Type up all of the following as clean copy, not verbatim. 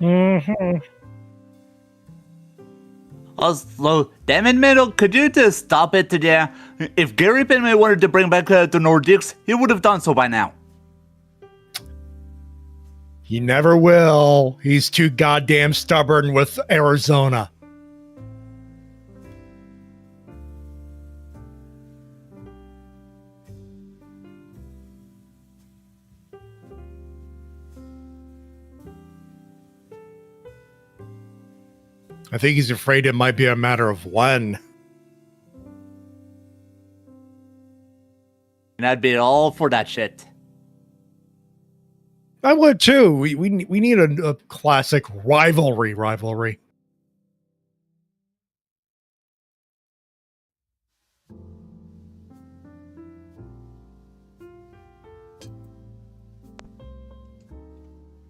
Mm-hmm. Also, damn it, Metal, could you just stop it today? If Gary Bettman wanted to bring back the Nordics, he would have done so by now. He never will. He's too goddamn stubborn with Arizona. I think he's afraid it might be a matter of when. And I'd be all for that shit. I would too. We need a classic rivalry.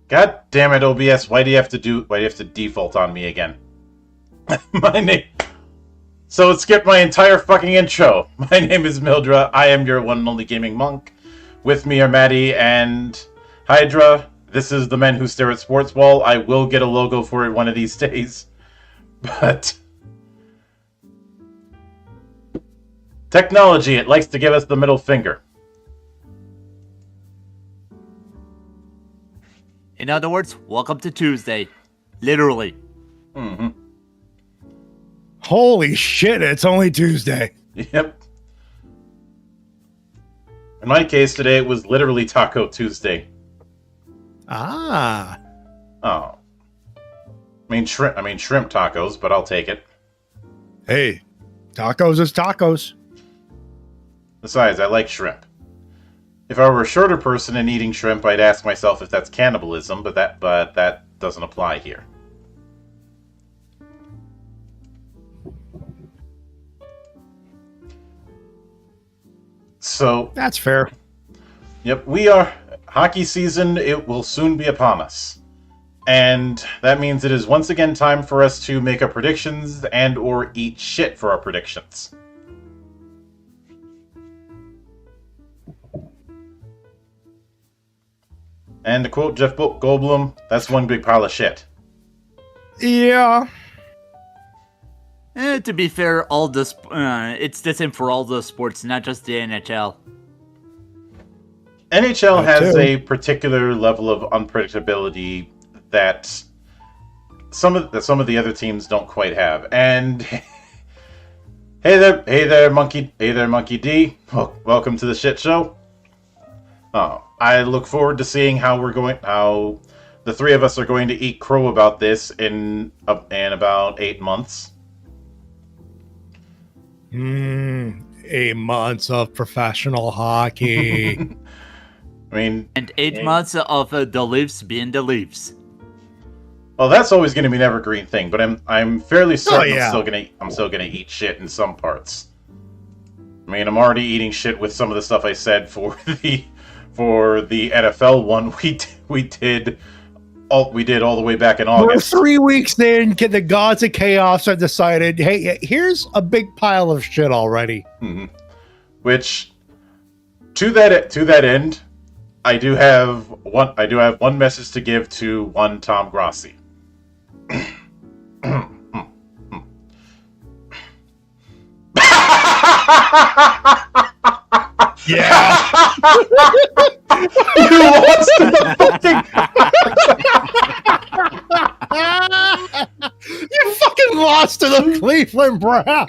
God damn it, OBS! Why do you have to default on me again? My name. So it skipped my entire fucking intro. My name is Mildra. I am your one and only gaming monk. With me are Maddie and Hydra. This is the Men Who Stare at Sportsball. I will get a logo for it one of these days. But technology, it likes to give us the middle finger. In other words, welcome to Tuesday. Literally. Mm-hmm. Holy shit, it's only Tuesday. Yep. In my case today, it was literally Taco Tuesday. Ah. Oh. I mean shrimp tacos, but I'll take it. Hey, tacos is tacos. Besides, I like shrimp. If I were a shorter person and eating shrimp, I'd ask myself if that's cannibalism, but that doesn't apply here. So that's fair. Yep, hockey season, it will soon be upon us. And that means it is once again time for us to make our predictions and or eat shit for our predictions. And to quote Jeff Goldblum, that's one big pile of shit. Yeah. To be fair, all this it's the same for all the sports, not just the NHL. NHL has a particular level of unpredictability that some of the other teams don't quite have. And Hey there, Monkey D. Welcome to the shit show. I look forward to seeing how the three of us are going to eat crow about this in about 8 months. 8 months of professional hockey. I mean, And 8 months of the Leafs being the Leafs. well, that's always going to be an evergreen thing. But I'm fairly certain yeah. I'm still gonna eat shit in some parts. I mean, I'm already eating shit with some of the stuff I said for the NFL one we did all the way back in August. We're 3 weeks in. The gods of chaos have decided, hey, here's a big pile of shit already. Mm-hmm. Which, to that end, I do have one message to give to one Tom Grossi. Yeah. You lost the fucking. You fucking lost to the Cleveland Browns.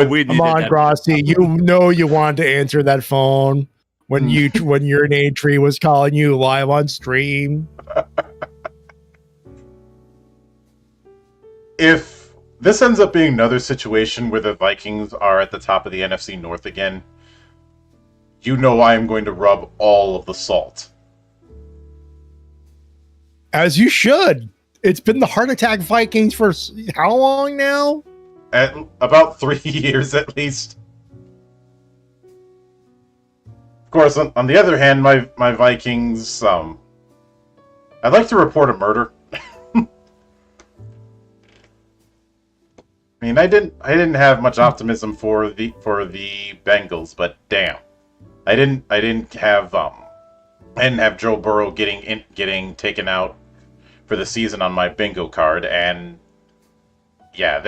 Come on, Grossi. You know you wanted to answer that phone when your name tree was calling you live on stream. If this ends up being another situation where the Vikings are at the top of the NFC North again, you know I am going to rub all of the salt. As you should. It's been the heart attack Vikings for how long now? At about 3 years at least. Of course, on the other hand, my Vikings, I'd like to report a murder. I mean, I didn't have much optimism for the Bengals, but damn, I didn't have Joe Burrow getting taken out for the season on my bingo card, and yeah,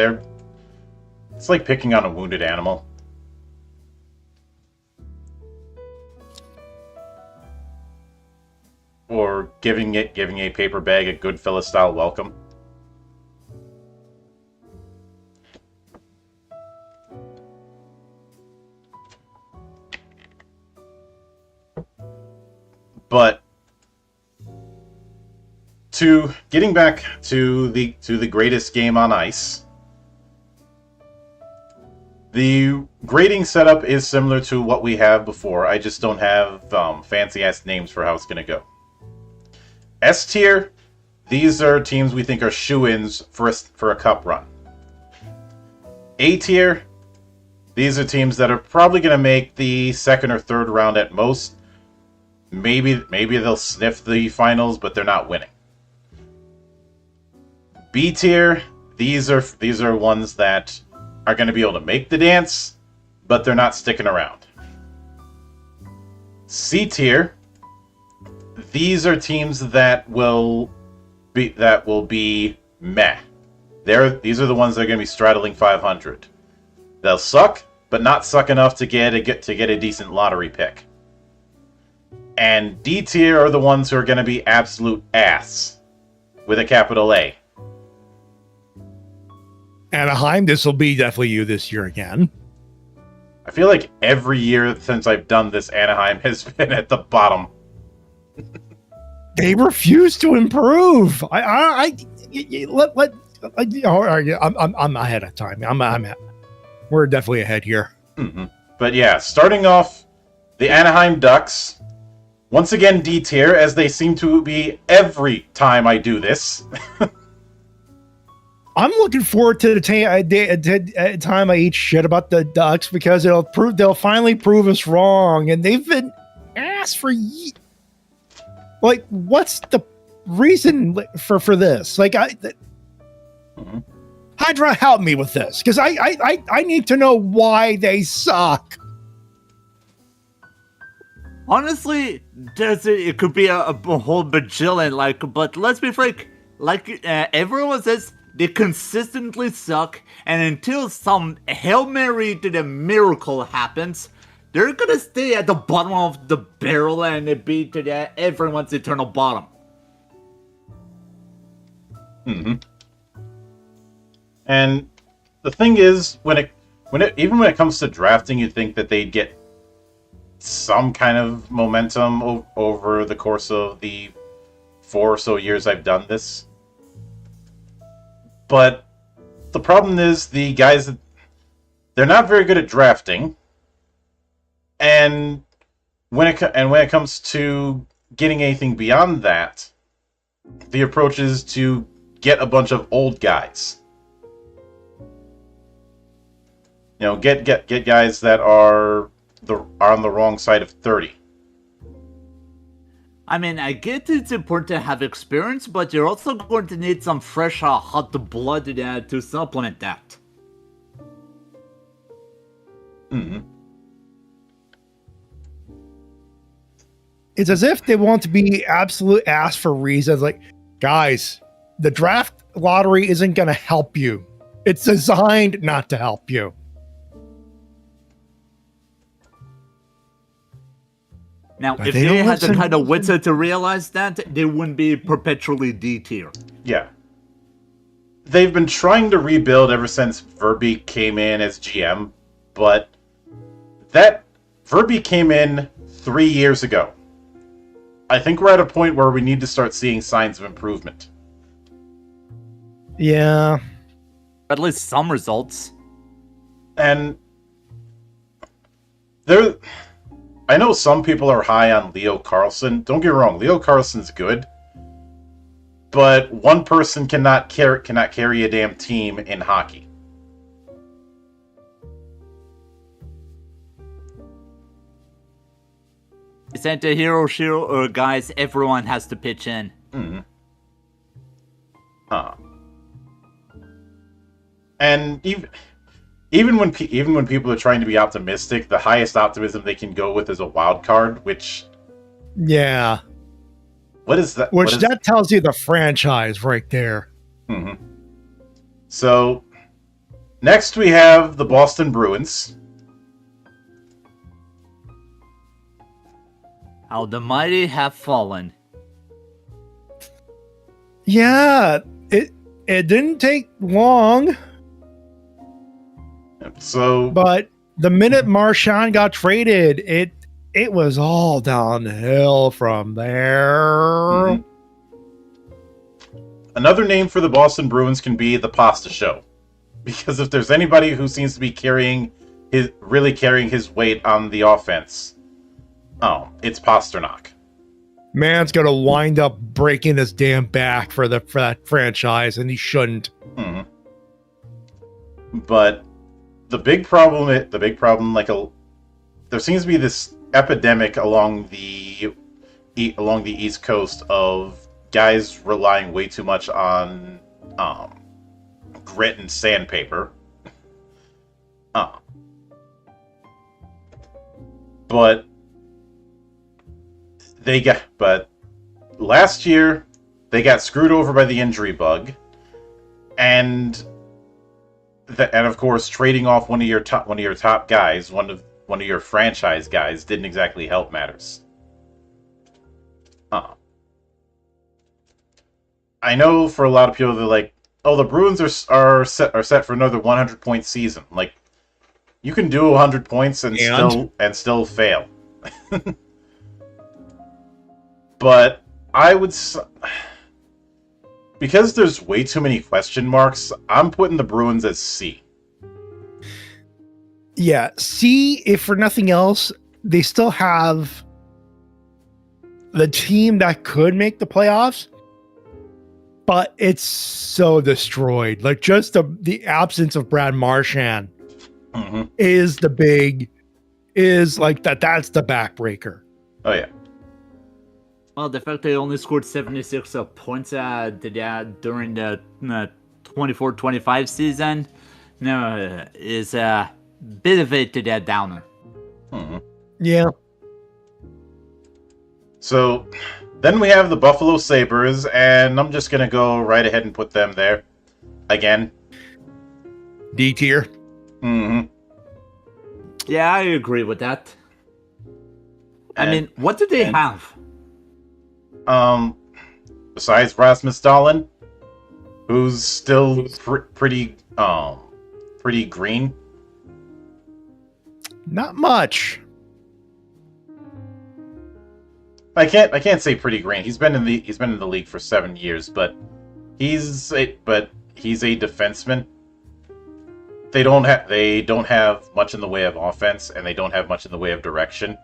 it's like picking on a wounded animal. Or giving a paper bag a Goodfellas style welcome. But getting back to the greatest game on ice, the grading setup is similar to what we have before. I just don't have fancy ass names for how it's gonna go. S tier, these are teams we think are shoo-ins for a cup run. A tier, these are teams that are probably gonna make the second or third round at most. Maybe they'll sniff the finals, but they're not winning. B tier, these are ones that are going to be able to make the dance, but they're not sticking around. C tier, these are teams that will be meh. These are the ones that are going to be straddling 500. They'll suck, but not suck enough to get a decent lottery pick. And D tier are the ones who are going to be absolute ass, with a capital A. Anaheim, this will be definitely you this year again. I feel like every year since I've done this, Anaheim has been at the bottom. They refuse to improve. I'm ahead of time. We're definitely ahead here. Mm-hmm. But yeah, starting off, the Anaheim Ducks. Once again, D tier, as they seem to be every time I do this. I'm looking forward to the time I eat shit about the Ducks because they'll finally prove us wrong, and they've been ass for like, what's the reason for this? Like, Hydra, help me with this because I need to know why they suck. Honestly, it could be a whole bajillion, but let's be frank, everyone says, they consistently suck, and until some Hail Mary to the miracle happens, they're gonna stay at the bottom of the barrel and be to that everyone's eternal bottom. Mm-hmm. And the thing is, even when it comes to drafting, you'd think that they'd get some kind of momentum over the course of the 4 or so years I've done this. But the problem is the guys, they're not very good at drafting. And when it comes to getting anything beyond that, the approach is to get a bunch of old guys. You know, get guys that are on the wrong side of 30. I mean, I get it's important to have experience, but you're also going to need some fresh, hot blood to supplement that. Mm-hmm. It's as if they want to be absolute ass for reasons. Like, guys, the draft lottery isn't going to help you. It's designed not to help you. Now, But if they they don't had the listen. kind of wits to realize that, they wouldn't be perpetually D tier. Yeah. They've been trying to rebuild ever since Verbeek came in as GM, but that Verbeek came in 3 years ago. I think we're at a point where we need to start seeing signs of improvement. Yeah. At least some results. And I know some people are high on Leo Carlson. Don't get me wrong, Leo Carlson's good. But one person cannot carry a damn team in hockey. It's anti-hero show, or guys, everyone has to pitch in. Mm-hmm. And even when people are trying to be optimistic, the highest optimism they can go with is a wild card, which Yeah. what is that? Which that tells you the franchise right there. Mm-hmm. So next we have the Boston Bruins. How the mighty have fallen. Yeah. It didn't take long, So but the minute Marchand got traded, it was all downhill from there. Mhm. Another name for the Boston Bruins can be the Pasta Show, because if there's anybody who seems to be carrying his weight on the offense, it's Pasternak. Man's gonna wind up breaking his damn back for that franchise, and he shouldn't. Mhm. But the big problem, there seems to be this epidemic along the East Coast of guys relying way too much on grit and sandpaper. But last year they got screwed over by the injury bug, and of course trading off one of your top guys, one of your franchise guys, didn't exactly help matters. I know for a lot of people they're like, "Oh, the Bruins are set for another 100-point season." Like, you can do 100 points and still fail. But I would, because there's way too many question marks, I'm putting the Bruins as C. Yeah, C, if for nothing else, they still have the team that could make the playoffs, but it's so destroyed. Like, just the absence of Brad Marchand is like that's the backbreaker. Oh, yeah. Well, the fact they only scored 76 points during the 24-25 season is a bit of a to that downer. Yeah. So then we have the Buffalo Sabres, and I'm just going to go right ahead and put them there again. D tier. Mm-hmm. Yeah, I agree with that. I mean, what do they have? Besides Rasmus Dahlin, who's still pretty green. Not much. I can't say pretty green. He's been in the league for 7 years, but he's a defenseman. They don't have much in the way of offense, and they don't have much in the way of direction.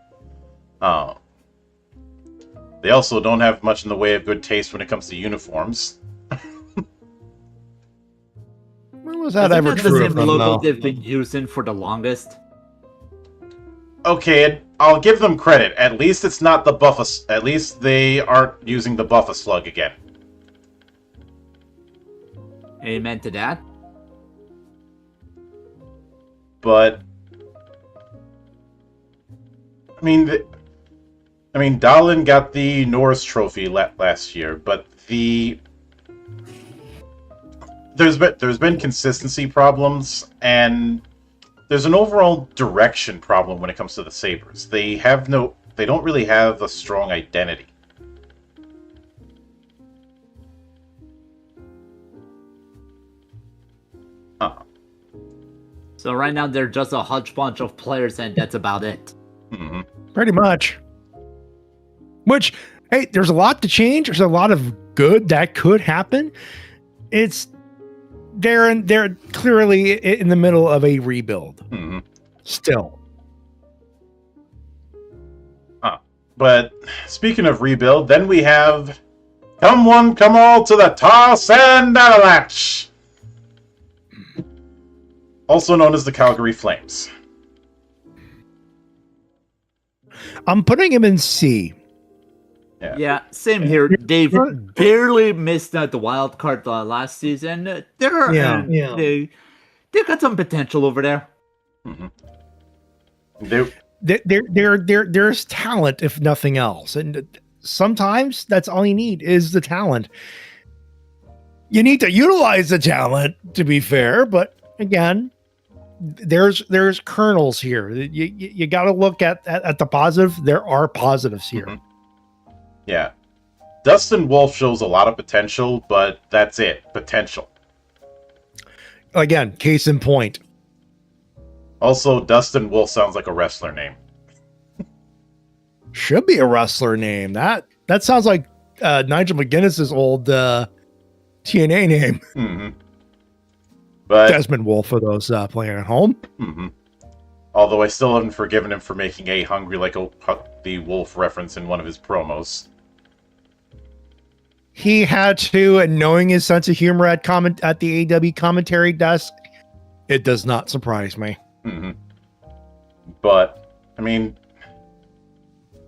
They also don't have much in the way of good taste when it comes to uniforms. When was that ever true of the them, logo though? they've been using for the longest. Okay, I'll give them credit. At least it's not the Buffa. At least they aren't using the Buffa slug again. Amen to that. But I mean, Dahlin got the Norris Trophy last year, but there's been consistency problems, and there's an overall direction problem when it comes to the Sabres. They don't really have a strong identity. So right now they're just a hodgepodge of players, and that's about it. Mm-hmm. Pretty much. Which, hey, there's a lot to change. There's a lot of good that could happen. They're clearly in the middle of a rebuild. Mm-hmm. Still. But speaking of rebuild, then we have come one, come all to the Toss and Avalanche, also known as the Calgary Flames. I'm putting him in C. Yeah, same here. They barely missed out the wild card last season. They got some potential over there. Mm-hmm. There's talent, if nothing else, and sometimes that's all you need is the talent. You need to utilize the talent, to be fair, but again, there's kernels here. You got to look at the positive. There are positives here. Mm-hmm. Yeah. Dustin Wolf shows a lot of potential, but that's it. Potential. Again, case in point. Also, Dustin Wolf sounds like a wrestler name. Should be a wrestler name. That sounds like Nigel McGuinness's old TNA name. Mm-hmm. But Desmond Wolf for those playing at home. Mm-hmm. Although I still haven't forgiven him for making a hungry like the wolf reference in one of his promos. He had to, and knowing his sense of humor at the AW commentary desk, it does not surprise me. Mm-hmm. But I mean,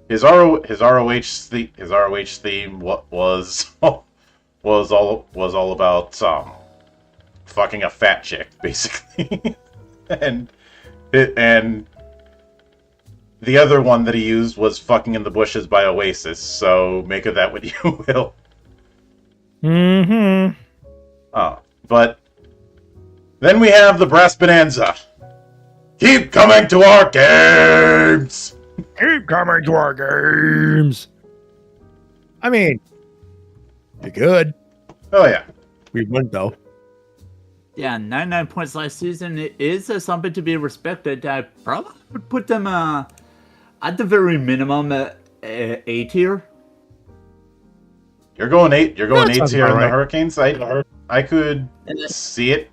his ROH theme was all about fucking a fat chick, basically, and the other one that he used was "Fucking in the Bushes" by Oasis. So make of that what you will. Mm-hmm. But then we have the Brass Bonanza. Keep coming to our games! Keep coming to our games! I mean, you're good. Oh, yeah. We won, though. Yeah, 99 points last season is something to be respected. I probably would put them at the very minimum A tier. You're going 8. You're going 8 tier in right. the Hurricanes. I could see it.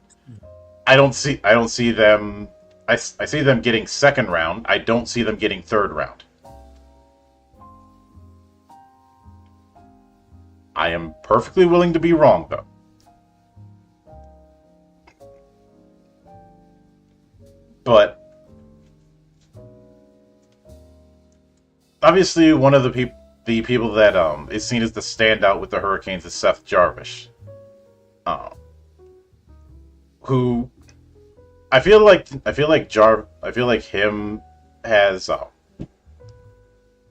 I don't see them. I see them getting second round. I don't see them getting third round. I am perfectly willing to be wrong, though. But obviously, one of the people that is seen as the standout with the Hurricanes is Seth Jarvis, who I feel like him has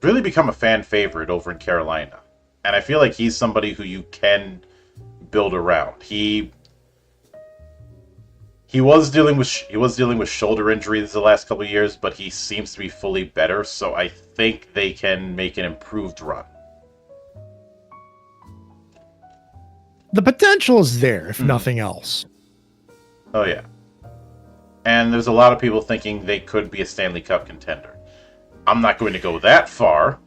really become a fan favorite over in Carolina, and I feel like he's somebody who you can build around. He he was dealing with shoulder injuries the last couple of years, but he seems to be fully better. So I think they can make an improved run. The potential is there, if nothing else. Oh yeah, and there's a lot of people thinking they could be a Stanley Cup contender. I'm not going to go that far.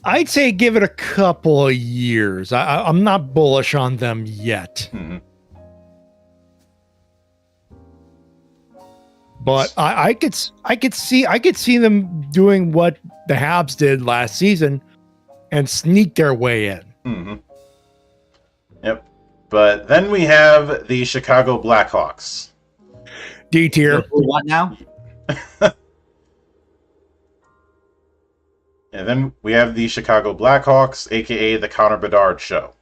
I'd say give it a couple of years. I'm not bullish on them yet. Mm-hmm. But I could see them doing what the Habs did last season and sneak their way in. Mm-hmm. Yep. But then we have the Chicago Blackhawks. D tier. What now? And then we have the Chicago Blackhawks, aka the Connor Bedard Show.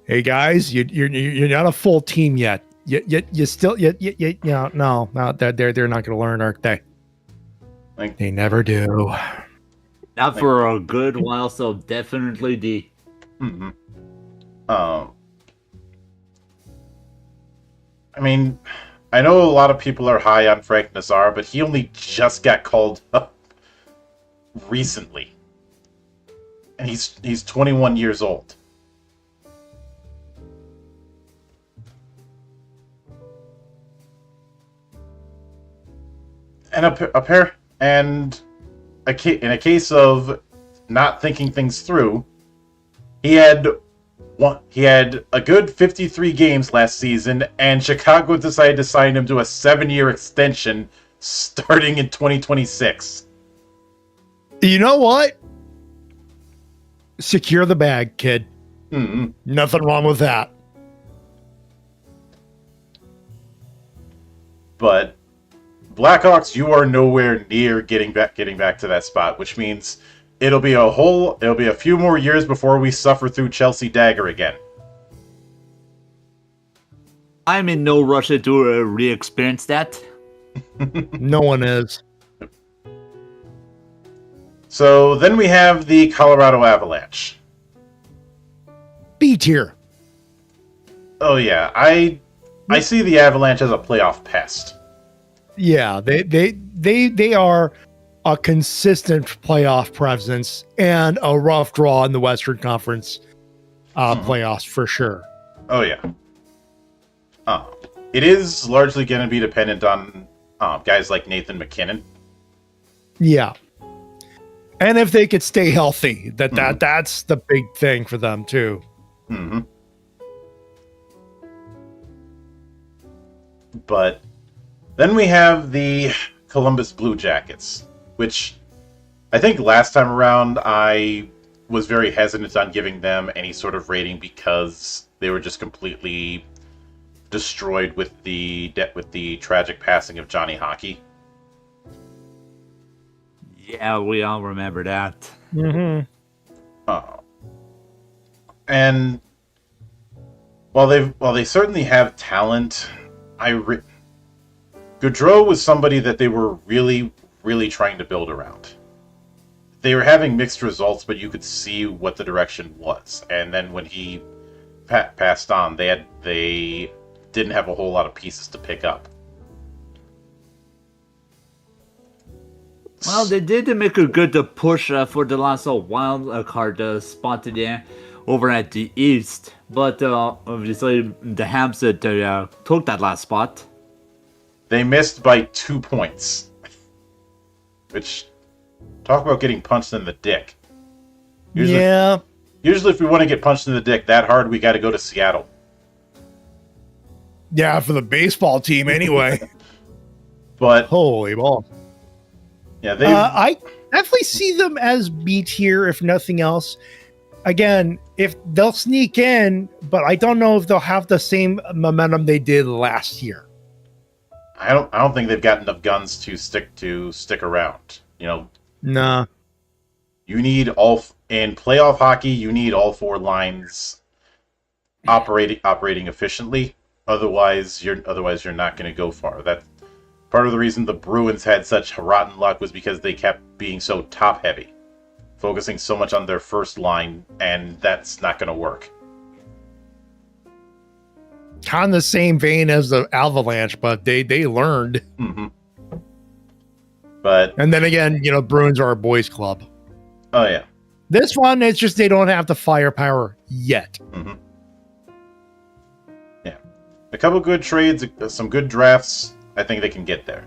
Hey guys, you're not a full team yet. You still no, they're not going to learn, aren't they? They never do. Not for a good while, so definitely D. Mm-hmm. I mean, I know a lot of people are high on Frank Nazar, but he only just got called up recently, and he's 21 years old. And in a case of not thinking things through, he had a good 53 games last season, and Chicago decided to sign him to a 7-year extension starting in 2026. You know what? Secure the bag, kid. Mm-hmm. Nothing wrong with that. But Blackhawks, you are nowhere near getting back to that spot, which means it'll be a few more years before we suffer through Chelsea Dagger again. I'm in no rush to re-experience that. No one is. So then we have the Colorado Avalanche. B tier. Oh yeah, I see the Avalanche as a playoff pest. Yeah, they are a consistent playoff presence and a rough draw in the Western Conference playoffs for sure. Oh yeah. It is largely going to be dependent on guys like Nathan McKinnon. Yeah, and if they could stay healthy, that's the big thing for them too. Mm-hmm. But then we have the Columbus Blue Jackets, which I think last time around I was very hesitant on giving them any sort of rating because they were just completely destroyed with the tragic passing of Johnny Hockey. Yeah, we all remember that. Mm-hmm. And while they certainly have talent, Gaudreau was somebody that they were really, really trying to build around. They were having mixed results, but you could see what the direction was. And then when he passed on, they didn't have a whole lot of pieces to pick up. Well, they did make a good push for the last wild card spot there over at the East, but obviously the Habs took that last spot. They missed by 2 points. Which, talk about getting punched in the dick. Usually if we want to get punched in the dick that hard, we got to go to Seattle. Yeah, for the baseball team anyway. But holy ball. Yeah, I definitely see them as B tier, if nothing else. Again, if they'll sneak in, but I don't know if they'll have the same momentum they did last year. I don't think they've got enough guns to stick around. You know, nah. You need in playoff hockey. You need all four lines operating efficiently. Otherwise, you're not going to go far. That part of the reason the Bruins had such rotten luck was because they kept being so top heavy, focusing so much on their first line, and that's not going to work. kind of the same vein as the Avalanche, but they learned. Mm-hmm. But and then again, Bruins are a boys club. Oh yeah. This one, it's just they don't have the firepower yet. Mm-hmm. Yeah, a couple good trades, some good drafts. I think they can get there.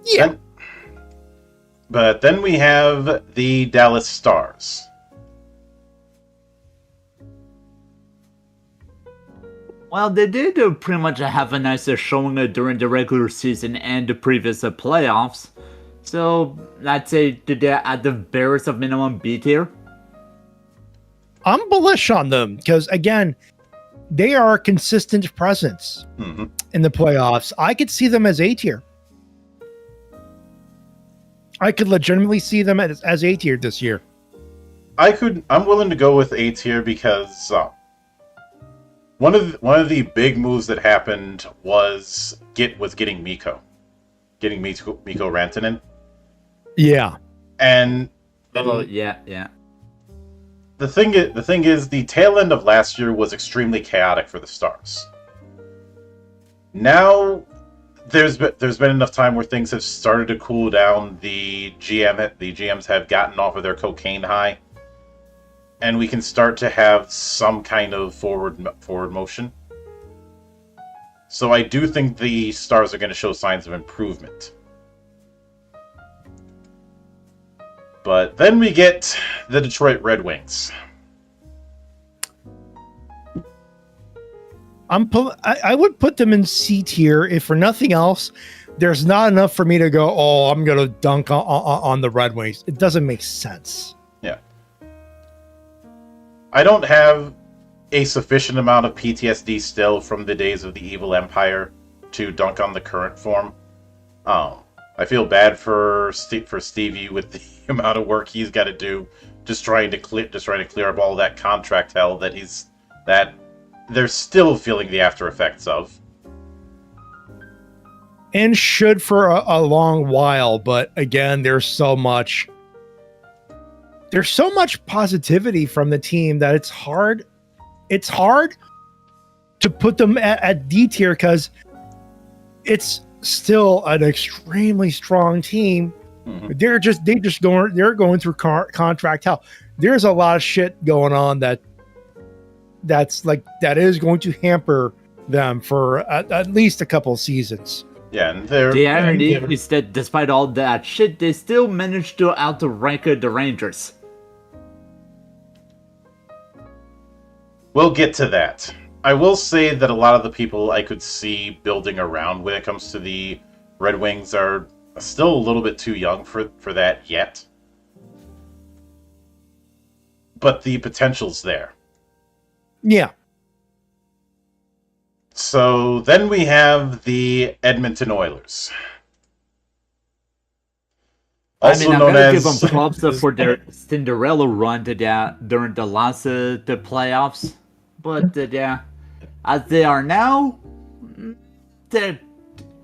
Yeah. But then we have the Dallas Stars. Well, they did pretty much have a nice showing during the regular season and the previous playoffs. So, I'd say they're at the barest of minimum B tier. I'm bullish on them because, again, they are a consistent presence in the playoffs. I could see them as A tier. I could legitimately see them as A tier this year. I'm willing to go with A tier because one of the big moves that happened was getting Mikko Rantanen. Yeah, and yeah. The thing is, the tail end of last year was extremely chaotic for the Stars. Now, there's been enough time where things have started to cool down. The GMs have gotten off of their cocaine high, and we can start to have some kind of forward motion. So I do think the Stars are going to show signs of improvement. But then we get the Detroit Red Wings. I would put them in C tier if for nothing else. There's not enough for me to go, oh, I'm going to dunk on the Red Wings. It doesn't make sense. Yeah. I don't have a sufficient amount of PTSD still from the days of the Evil Empire to dunk on the current form. I feel bad for Stevie with the amount of work he's got to do, just trying to clear up all that contract hell that they're still feeling the after effects of, and should for a long while. But again, there's so much positivity from the team that it's hard to put them at D tier because it's still an extremely strong team. Mm-hmm. They're going through contract hell. There's a lot of shit going on that is going to hamper them for at least a couple of seasons. Yeah, and the irony is that despite all that shit, they still managed to outrank the Rangers. We'll get to that. I will say that a lot of the people I could see building around when it comes to the Red Wings are still a little bit too young for that yet. But the potential's there. Yeah. So then we have the Edmonton Oilers. Also I'm going to give them props for their Cinderella run during the last the playoffs. But as they are now,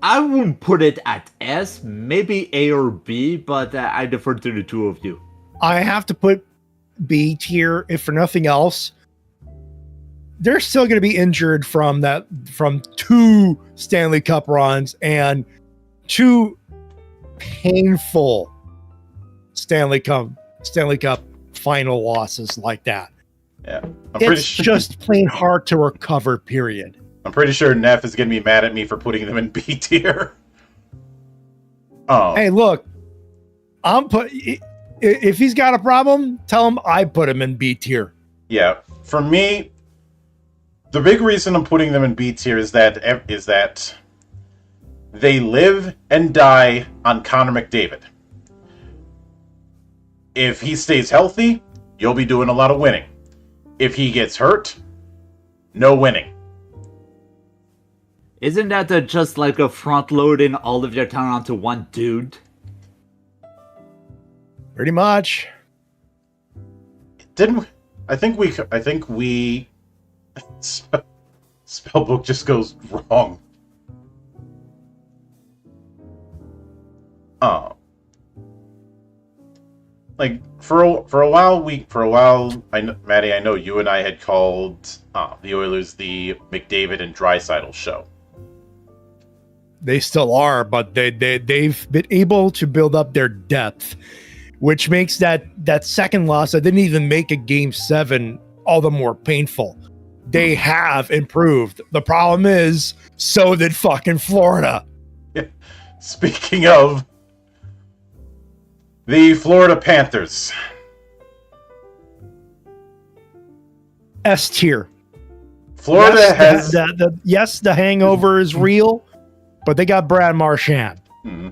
I wouldn't put it at S, maybe A or B, but I defer to the two of you. I have to put B tier, if for nothing else. They're still going to be injured from 2 Stanley Cup runs and 2 painful Stanley Cup final losses like that. Yeah, it's just plain hard to recover. Period. I'm pretty sure Neff is going to be mad at me for putting them in B tier. Oh, hey, look, if he's got a problem, tell him I put him in B tier. Yeah, for me, the big reason I'm putting them in B tier is that they live and die on Connor McDavid. If he stays healthy, you'll be doing a lot of winning. If he gets hurt, no winning. Isn't that just like a front-loading all of your talent onto one dude? Pretty much. I think we spellbook just goes wrong. like for a while, Maddie, I know you and I had called the Oilers the McDavid and Draisaitl show. They still are, but they've been able to build up their depth, which makes that second loss that didn't even make a Game 7 all the more painful. They have improved. The problem is, so did fucking Florida. Yeah. Speaking of the Florida Panthers. S tier. Florida has... the hangover is real, but they got Brad Marchand. Hmm.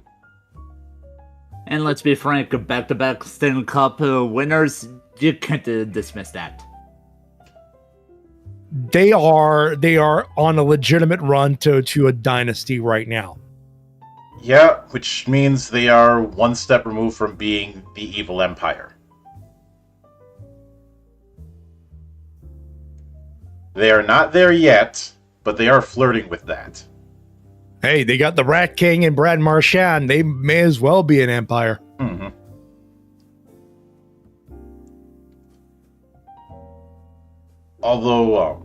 And let's be frank, back-to-back Stanley Cup winners, you can't dismiss that. They are on a legitimate run to a dynasty right now. Yeah, which means they are one step removed from being the evil empire. They are not there yet, but they are flirting with that. Hey, they got the Rat King and Brad Marchand. They may as well be an empire. Mm-hmm. Although,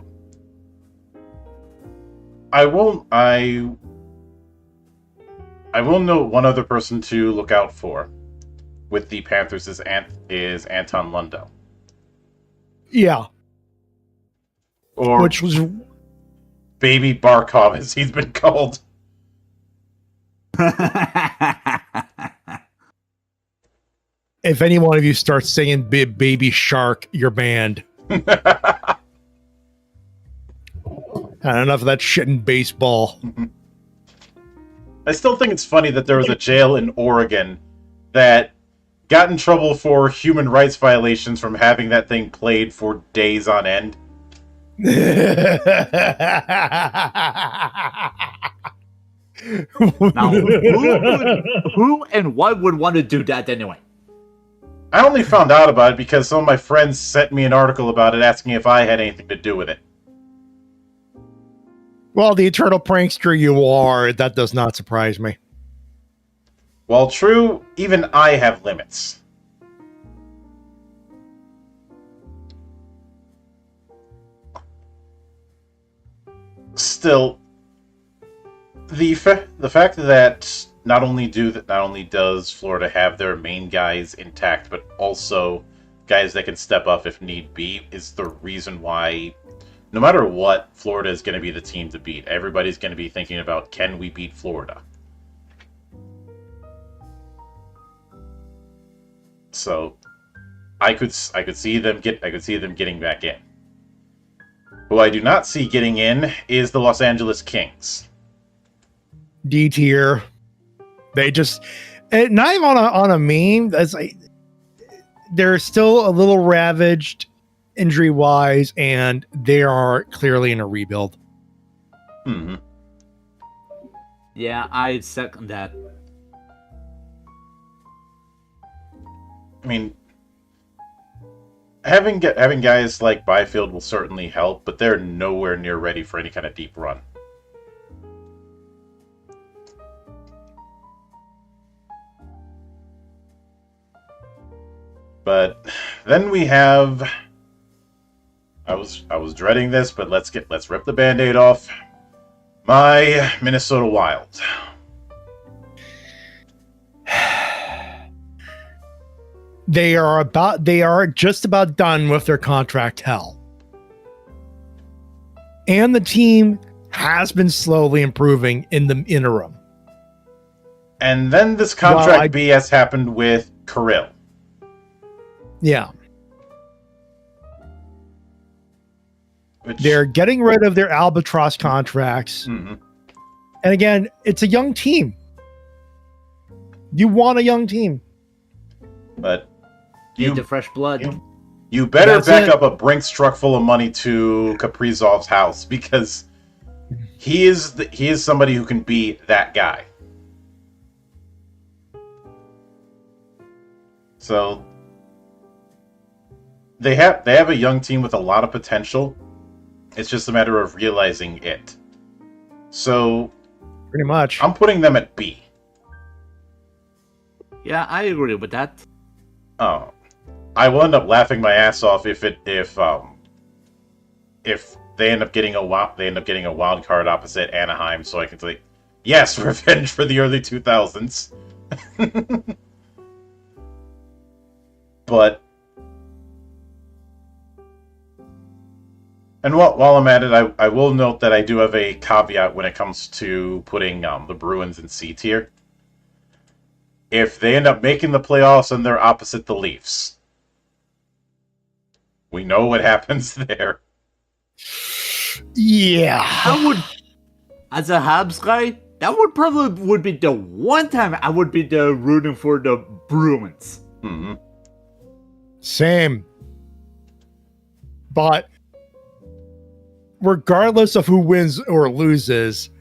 I will note one other person to look out for with the Panthers is Anton Lundell. Yeah. Or which was Baby Barkov, as he's been called. If any one of you starts singing Baby Shark, you're banned. And enough of that shit in baseball. I still think it's funny that there was a jail in Oregon that got in trouble for human rights violations from having that thing played for days on end. Now, who and why would want to do that anyway? I only found out about it because some of my friends sent me an article about it asking if I had anything to do with it. Well, the eternal prankster you are, that does not surprise me. While true, even I have limits. Still, the fact that not only does Florida have their main guys intact, but also guys that can step up if need be, is the reason why, no matter what, Florida is going to be the team to beat. Everybody's going to be thinking about, can we beat Florida? So, I could see them getting back in. Who I do not see getting in is the Los Angeles Kings. D tier. They just not even on a meme. That's like they're still a little ravaged injury wise, and they are clearly in a rebuild. Mm-hmm. Yeah, I second that. I mean, having guys like Byfield will certainly help, but they're nowhere near ready for any kind of deep run. But then we have, I was dreading this, but let's rip the Band-Aid off. My Minnesota Wild. They are just about done with their contract hell. And the team has been slowly improving in the interim. And then this contract BS happened with Kirill. Yeah. Which, they're getting rid of their albatross contracts. Mm-hmm. And again, it's a young team. You want a young team. But Need the fresh blood. You better That's back it. up a Brinks truck full of money to Kaprizov's house, because he is somebody who can be that guy. So they have a young team with a lot of potential. It's just a matter of realizing it. So Pretty much. I'm putting them at B. Yeah, I agree with that. Oh, I will end up laughing my ass off if they end up getting a wild card opposite Anaheim, so I can say, yes, revenge for the early 2000s. But and while I'm at it, I will note that I do have a caveat when it comes to putting the Bruins in C tier. If they end up making the playoffs and they're opposite the Leafs, we know what happens there. Yeah. I would, as a Habs guy, that would be the one time I would be rooting for the Bruins. Mm-hmm. Same. But regardless of who wins or loses,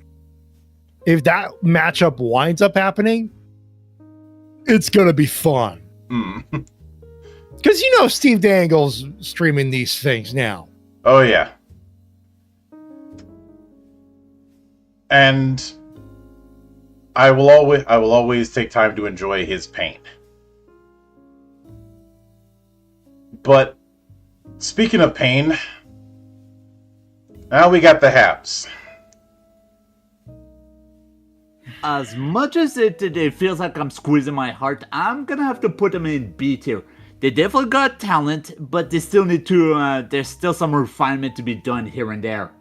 if that matchup winds up happening, it's going to be fun. Mm. Because you know Steve Dangle's streaming these things now. Oh, yeah. And I will always take time to enjoy his pain. But speaking of pain, now we got the Habs. As much as it feels like I'm squeezing my heart, I'm gonna have to put them in B tier. They definitely got talent, but they still need to. There's still some refinement to be done here and there.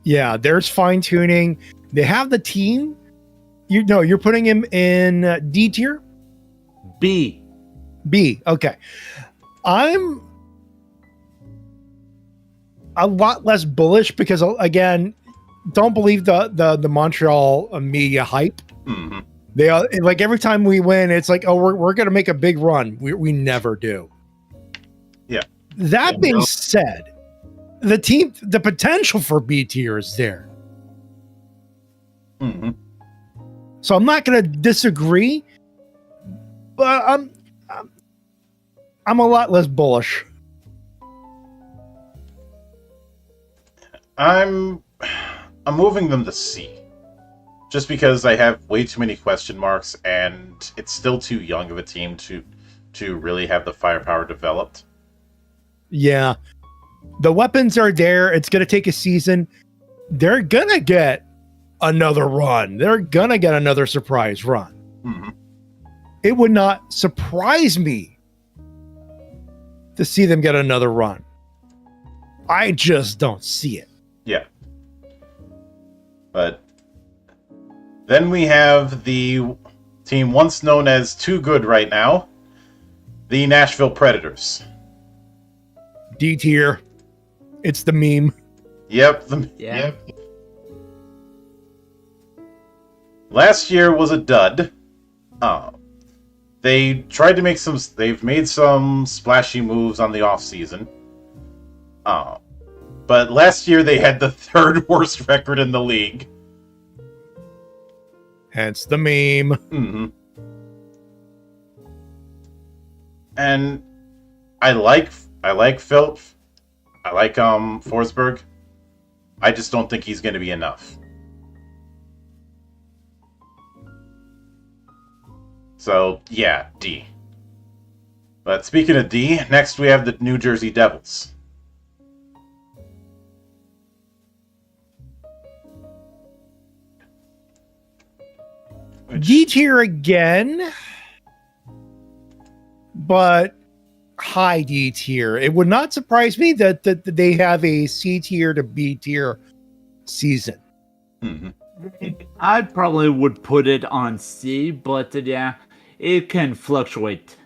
Yeah, there's fine tuning. They have the team. You're putting him in D tier. B. Okay. I'm a lot less bullish because, again, don't believe the Montreal media hype. Mm-hmm. They are like every time we win, it's like, oh, we're gonna make a big run. We never do. Yeah. That being said, the potential for B tier is there. Mm-hmm. So I'm not gonna disagree, but I'm a lot less bullish. I'm moving them to C. Just because I have way too many question marks and it's still too young of a team to really have the firepower developed. Yeah. The weapons are there. It's gonna take a season. They're gonna get another run. They're gonna get another surprise run. Mm-hmm. It would not surprise me to see them get another run. I just don't see it. Yeah. But then we have the team once known as Too Good right now, the Nashville Predators. D tier. It's the meme. Yep. Yeah. Last year was a dud. They tried to make they've made some splashy moves on the offseason. But last year they had the third worst record in the league. Hence the meme. Mm-hmm. And I like Philp. I like Forsberg. I just don't think he's going to be enough. So, yeah, D. But speaking of D, next we have the New Jersey Devils. D tier again, but high D tier. It would not surprise me that they have a C tier to B tier season. Mm-hmm. I probably would put it on C, but yeah, it can fluctuate.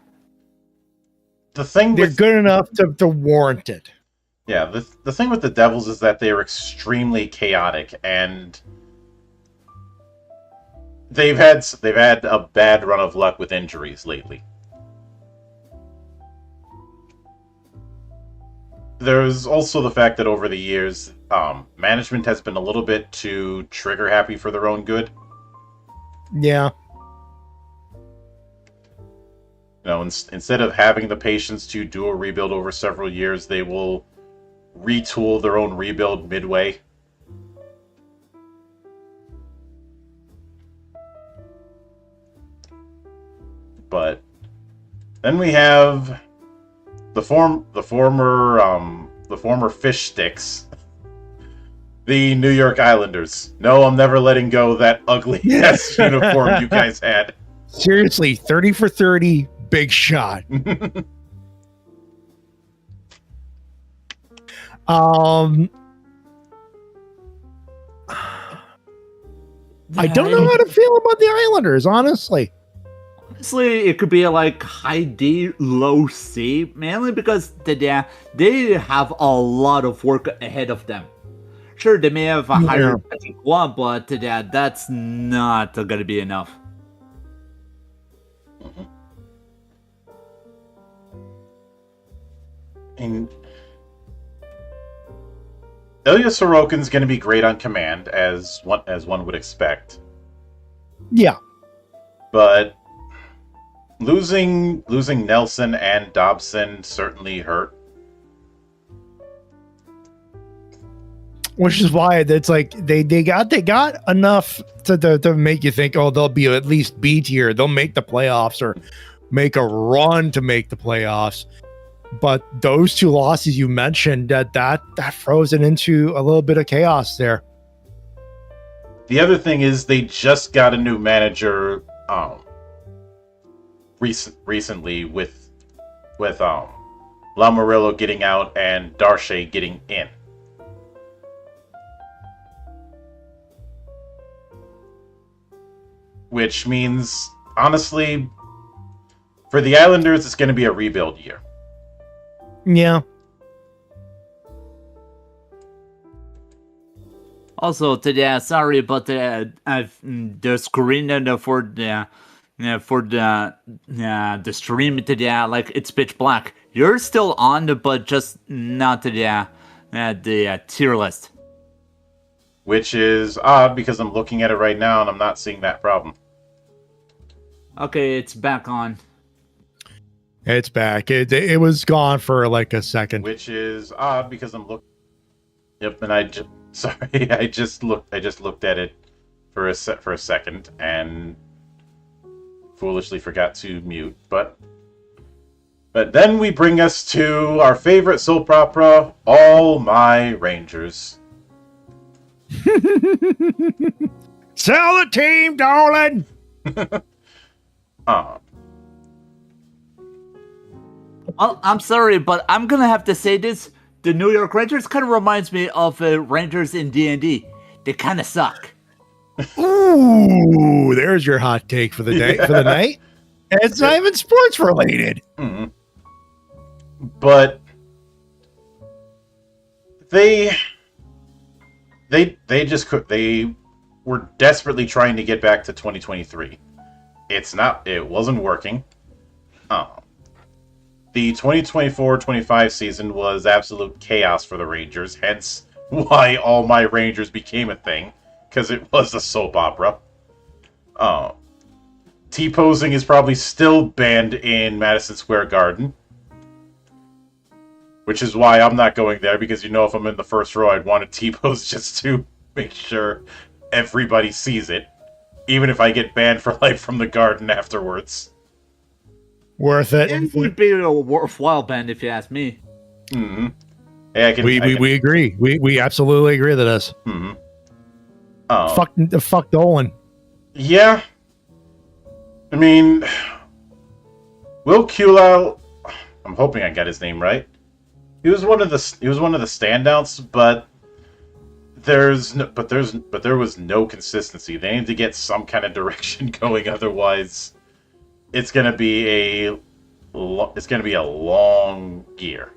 They're good enough to warrant it. Yeah, the thing with the Devils is that they are extremely chaotic, and they've had a bad run of luck with injuries lately. There's also the fact that over the years, management has been a little bit too trigger happy for their own good. Yeah. You know, instead of having the patience to do a rebuild over several years, they will retool their own rebuild midway. But then we have the former fish sticks, the New York Islanders. No, I'm never letting go of that ugly ass uniform you guys had. Seriously, 30 for 30, big shot. I don't know how to feel about the Islanders, honestly. Honestly, it could be like high D, low C, mainly because they have a lot of work ahead of them. Sure, they may have a higher ranking one, but that's not going to be enough. And Ilya Sorokin's going to be great on command, as one would expect. Yeah. But losing Nelson and Dobson certainly hurt. Which is why it's like they got enough to make you think, oh, they'll be at least B tier. They'll make the playoffs or make a run to make the playoffs. But those two losses you mentioned, that throws it into a little bit of chaos there. The other thing is they just got a new manager recently with Lamoriello getting out and Darche getting in. Which means, honestly, for the Islanders, it's going to be a rebuild year. Yeah. Also, today, sorry, but the screen for the stream today, like it's pitch black. You're still on, but just not the tier list. Which is odd because I'm looking at it right now and I'm not seeing that problem. Okay, it's back on. It's back. It was gone for like a second. Which is odd because I'm looking. Yep, and I just looked at it for a second and foolishly forgot to mute. But then we bring us to our favorite soap opera, All My Rangers. Sell the team, darling. Well, I'm sorry, but I'm gonna have to say this: the New York Rangers kind of reminds me of Rangers in D&D. They kind of suck. Ooh, there's your hot take for the day for the night. And it's not even sports related. Mm-hmm. But they were desperately trying to get back to 2023. It wasn't working. The 2024-25 season was absolute chaos for the Rangers, hence why All My Rangers became a thing, because it was a soap opera. T-posing is probably still banned in Madison Square Garden, which is why I'm not going there, because if I'm in the first row, I'd want to T-pose just to make sure everybody sees it, even if I get banned for life from the Garden afterwards. Worth it. It would be a worthwhile band if you ask me. Mm-hmm. Hey, we agree. We absolutely agree to this. Mm-hmm. Fuck Dolan. Yeah. I mean, Will Kulau, I'm hoping I got his name right. He was one of the standouts, but there was no consistency. They need to get some kind of direction going, otherwise it's going to be a long year.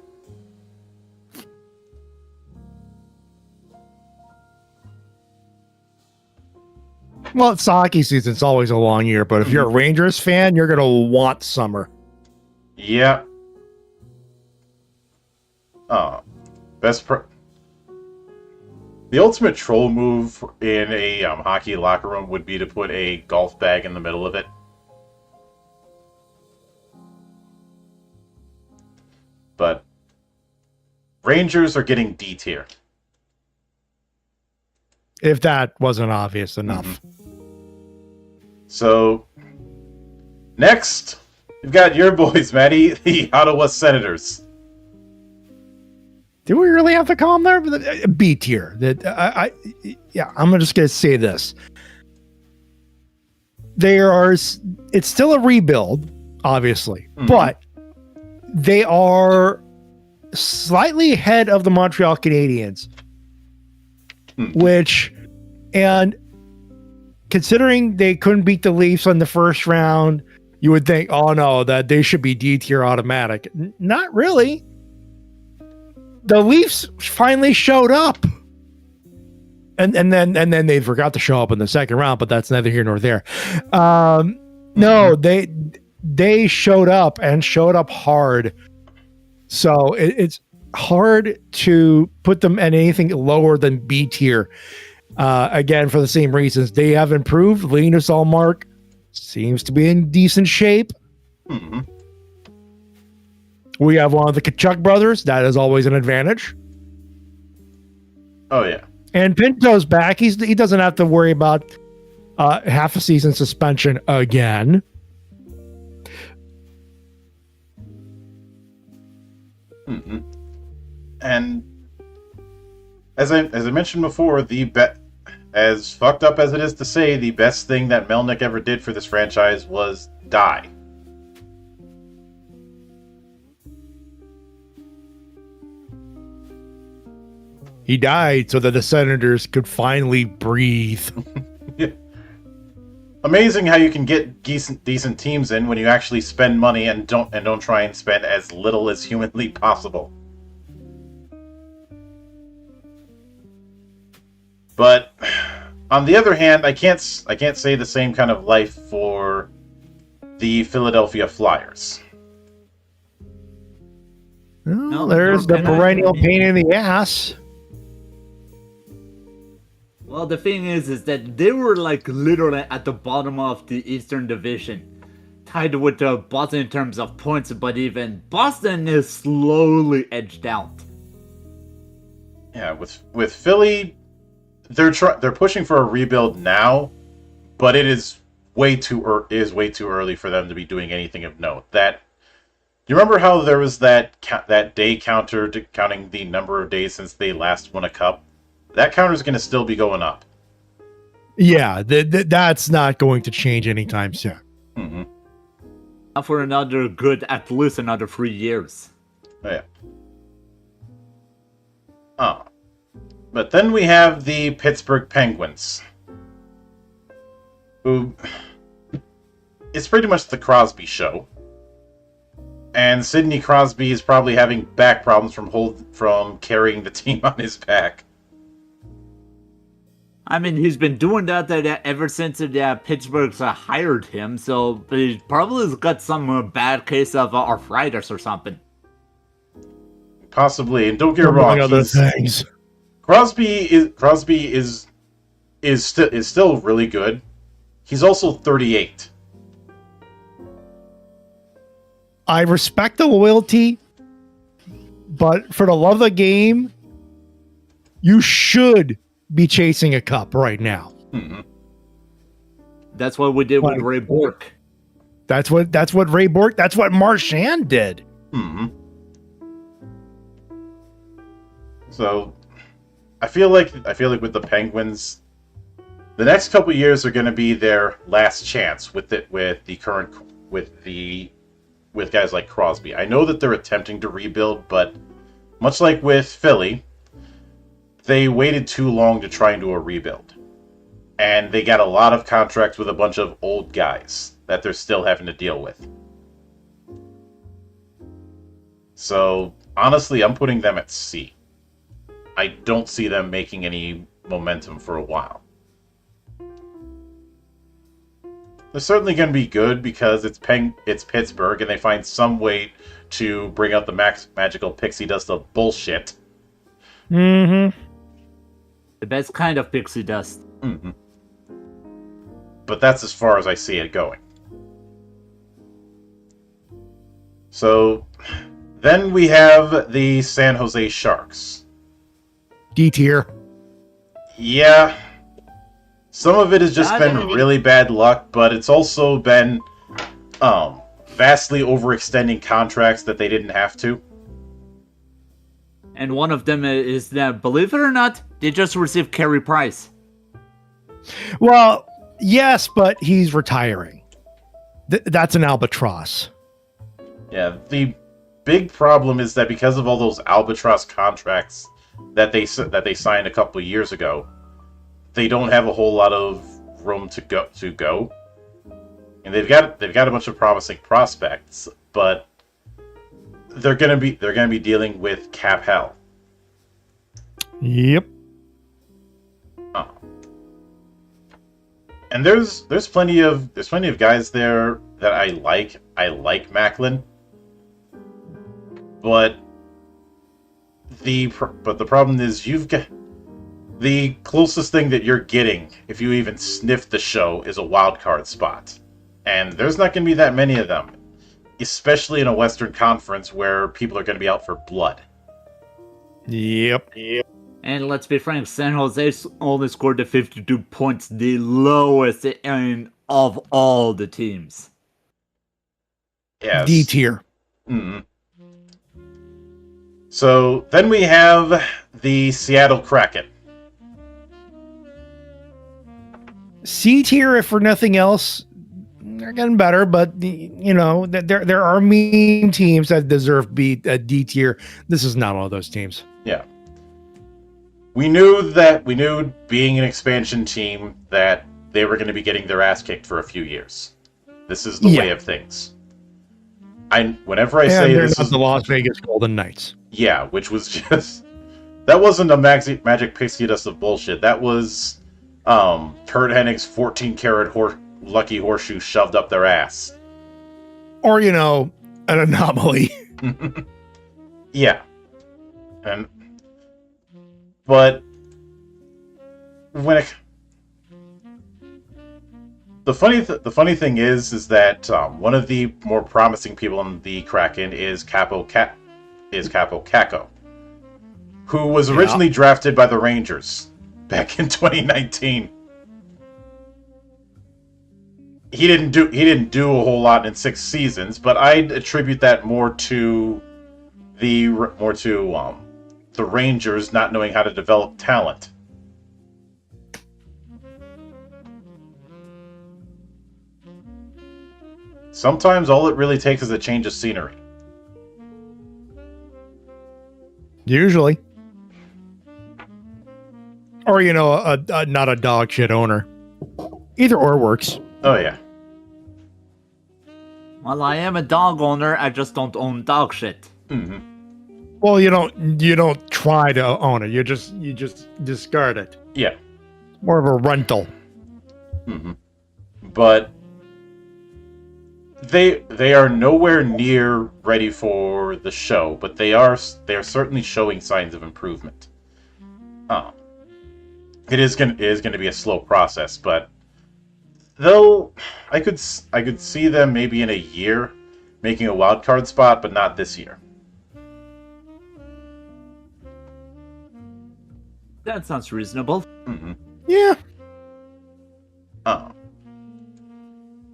Well, it's hockey season. It's always a long year, but if you're a Rangers fan, you're going to want summer. Yeah. The ultimate troll move in a hockey locker room would be to put a golf bag in the middle of it. But Rangers are getting D tier. If that wasn't obvious enough. Mm-hmm. So, next, you've got your boys, Maddie, the Ottawa Senators. Do we really have to call them there? B tier. I'm just going to say this. It's still a rebuild, obviously, but they are slightly ahead of the Montreal Canadiens, and considering they couldn't beat the Leafs on the first round, you would think, oh no, that they should be D tier automatic. Not really. The Leafs finally showed up, and then they forgot to show up in the second round, but that's neither here nor there. No, they showed up and showed up hard. So it's hard to put them at anything lower than B tier. Again, for the same reasons. They have improved. Linus Ullmark seems to be in decent shape. Mm-hmm. We have one of the Kachuk brothers. That is always an advantage. Oh, yeah. And Pinto's back. He doesn't have to worry about half a season suspension again. Mm-hmm. And as I mentioned before, as fucked up as it is to say, the best thing that Melnyk ever did for this franchise was die. He died so that the Senators could finally breathe. Yeah. Amazing how you can get decent teams in when you actually spend money and don't try and spend as little as humanly possible. But on the other hand, I can't say the same kind of life for the Philadelphia Flyers. Well, there's the perennial pain in the ass. Well, the thing is that they were like literally at the bottom of the Eastern Division, tied with Boston in terms of points, but even Boston is slowly edged out. Yeah, with Philly, they're pushing for a rebuild now, but it is way too early for them to be doing anything of note. You remember how there was that day counter counting the number of days since they last won a cup? That counter is going to still be going up. Yeah, that's not going to change anytime soon. Mm-hmm. Not for at least another 3 years. Oh, yeah. Oh. But then we have the Pittsburgh Penguins, who... It's pretty much the Crosby show. And Sidney Crosby is probably having back problems from carrying the team on his back. I mean, he's been doing that ever since Pittsburgh's hired him, so he probably has got some bad case of arthritis or something. Possibly, and don't get me wrong, other things. Crosby is still really good. He's also 38. I respect the loyalty, but for the love of the game, you should be chasing a cup right now. Mm-hmm. That's what we did with Ray Bourque. That's what Ray Bourque. That's what Marchand did. Mm-hmm. So, I feel like with the Penguins, the next couple of years are going to be their last chance with guys like Crosby. I know that they're attempting to rebuild, but much like with Philly, they waited too long to try and do a rebuild. And they got a lot of contracts with a bunch of old guys that they're still having to deal with. So, honestly, I'm putting them at C. I don't see them making any momentum for a while. They're certainly going to be good because it's Pittsburgh and they find some way to bring out the magical pixie dust of bullshit. Mm-hmm. The best kind of pixie dust. Mm-hmm. But that's as far as I see it going. So, then we have the San Jose Sharks. D tier. Yeah. Some of it has just been really bad luck, but it's also been vastly overextending contracts that they didn't have to. And one of them is that, believe it or not, they just received Carey Price. Well, yes, but he's retiring. That's an albatross. Yeah, the big problem is that because of all those albatross contracts that they signed a couple of years ago, they don't have a whole lot of room to go. And they've got a bunch of promising prospects, but they're gonna be dealing with cap hell. Yep. And there's plenty of guys there that I like. I like Macklin, but the problem is you've got the closest thing that you're getting, if you even sniff the show, is a wild card spot, and there's not going to be that many of them, especially in a Western Conference where people are going to be out for blood. Yep. And let's be frank, San Jose only scored the 52 points, the lowest of all the teams. Yes. D tier. Mm-hmm. So then we have the Seattle Kraken. C tier, if for nothing else. They're getting better, but there are meme teams that deserve be a D tier. This is not one of those teams. Yeah. We knew being an expansion team that they were going to be getting their ass kicked for a few years. This is the way of things. Whenever I say they're this not is the Las Vegas Golden Knights. Yeah, which was just that wasn't a magic pixie dust of bullshit. That was Kurt Hennig's 14-karat lucky horseshoe shoved up their ass. Or an anomaly. Yeah. But when the funny thing is that one of the more promising people in the Kraken is Capo Kakko, who was originally drafted by the Rangers back in 2019. He didn't do a whole lot in 6 seasons, but I'd attribute that more to the Rangers not knowing how to develop talent. Sometimes all it really takes is a change of scenery. Usually. Or, not a dog shit owner. Either or works. Oh, yeah. Well, I am a dog owner, I just don't own dog shit. Mm-hmm. Well, you don't try to own it. You just discard it. Yeah. More of a rental. Mm-hmm. But they are nowhere near ready for the show, but they are certainly showing signs of improvement. It is going to be a slow process, but I could see them maybe in a year making a wild card spot, but not this year. That sounds reasonable. Mm-hmm. Yeah.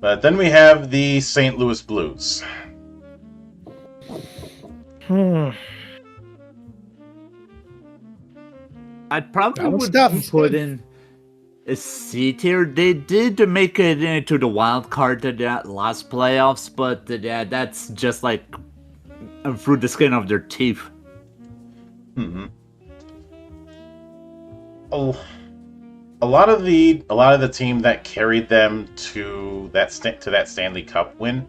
But then we have the St. Louis Blues. I'd probably would tough. put in a C tier. They did make it into the wild card to that last playoffs, but that's just like through the skin of their teeth. Mm-hmm. A lot of the team that carried them to that Stanley Cup win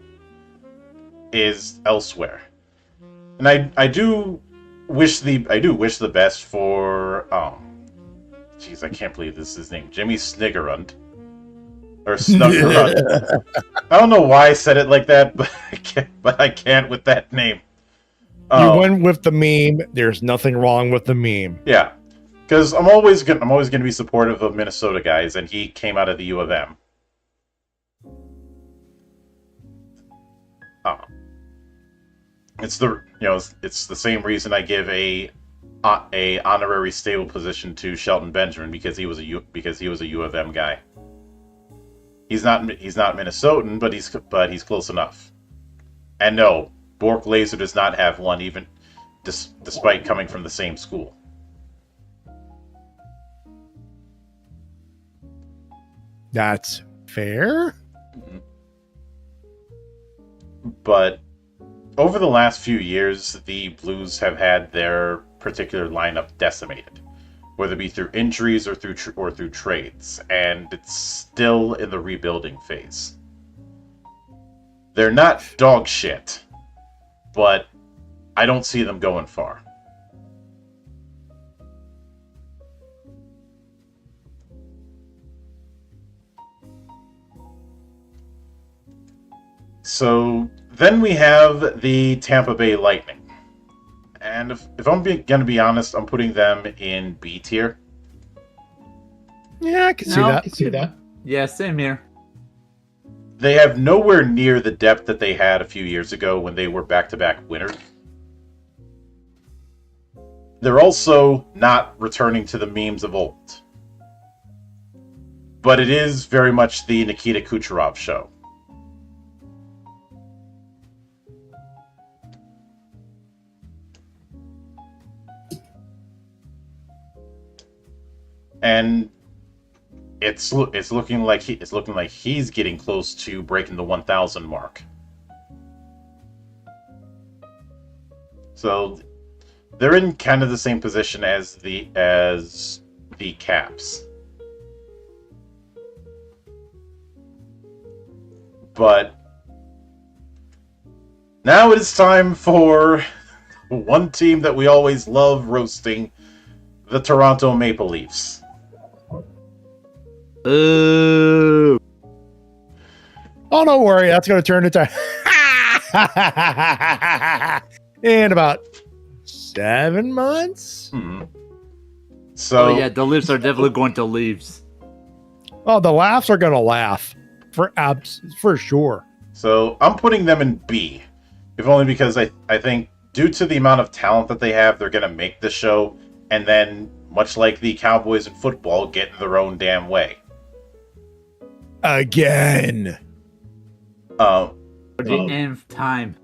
is elsewhere, and I do wish the best for jeez, I can't believe this is his name, Jimmy Sniggerund or Snuggerund. I don't know why I said it like that, but I can't with that name. You went with the meme. There's nothing wrong with the meme. Yeah. Because I'm always gonna be supportive of Minnesota guys, and he came out of the U of M. It's the same reason I give a honorary stable position to Shelton Benjamin, because he was a U of M guy. He's not Minnesotan, but he's close enough. And no, Bork Laser does not have one, even despite coming from the same school. That's fair. But over the last few years, the Blues have had their particular lineup decimated, whether it be through injuries or through trades, and it's still in the rebuilding phase. They're not dog shit, but I don't see them going far. So then we have the Tampa Bay Lightning. And if I'm going to be honest, I'm putting them in B tier. Yeah, I can see that. Yeah, same here. They have nowhere near the depth that they had a few years ago when they were back-to-back winners. They're also not returning to the memes of old. But it is very much the Nikita Kucherov show. And it's looking like he's getting close to breaking the 1,000 mark. So they're in kind of the same position as the Caps. But now it is time for one team that we always love roasting, the Toronto Maple Leafs. Ooh. Oh, don't worry. That's going to turn into in about 7 months. Hmm. So Oh yeah, the Leafs are definitely going to Leafs. Oh, the laughs are going to laugh for sure. So I'm putting them in B, if only because I think due to the amount of talent that they have, they're going to make the show, and then much like the Cowboys in football, get in their own damn way. Again. For the nth time.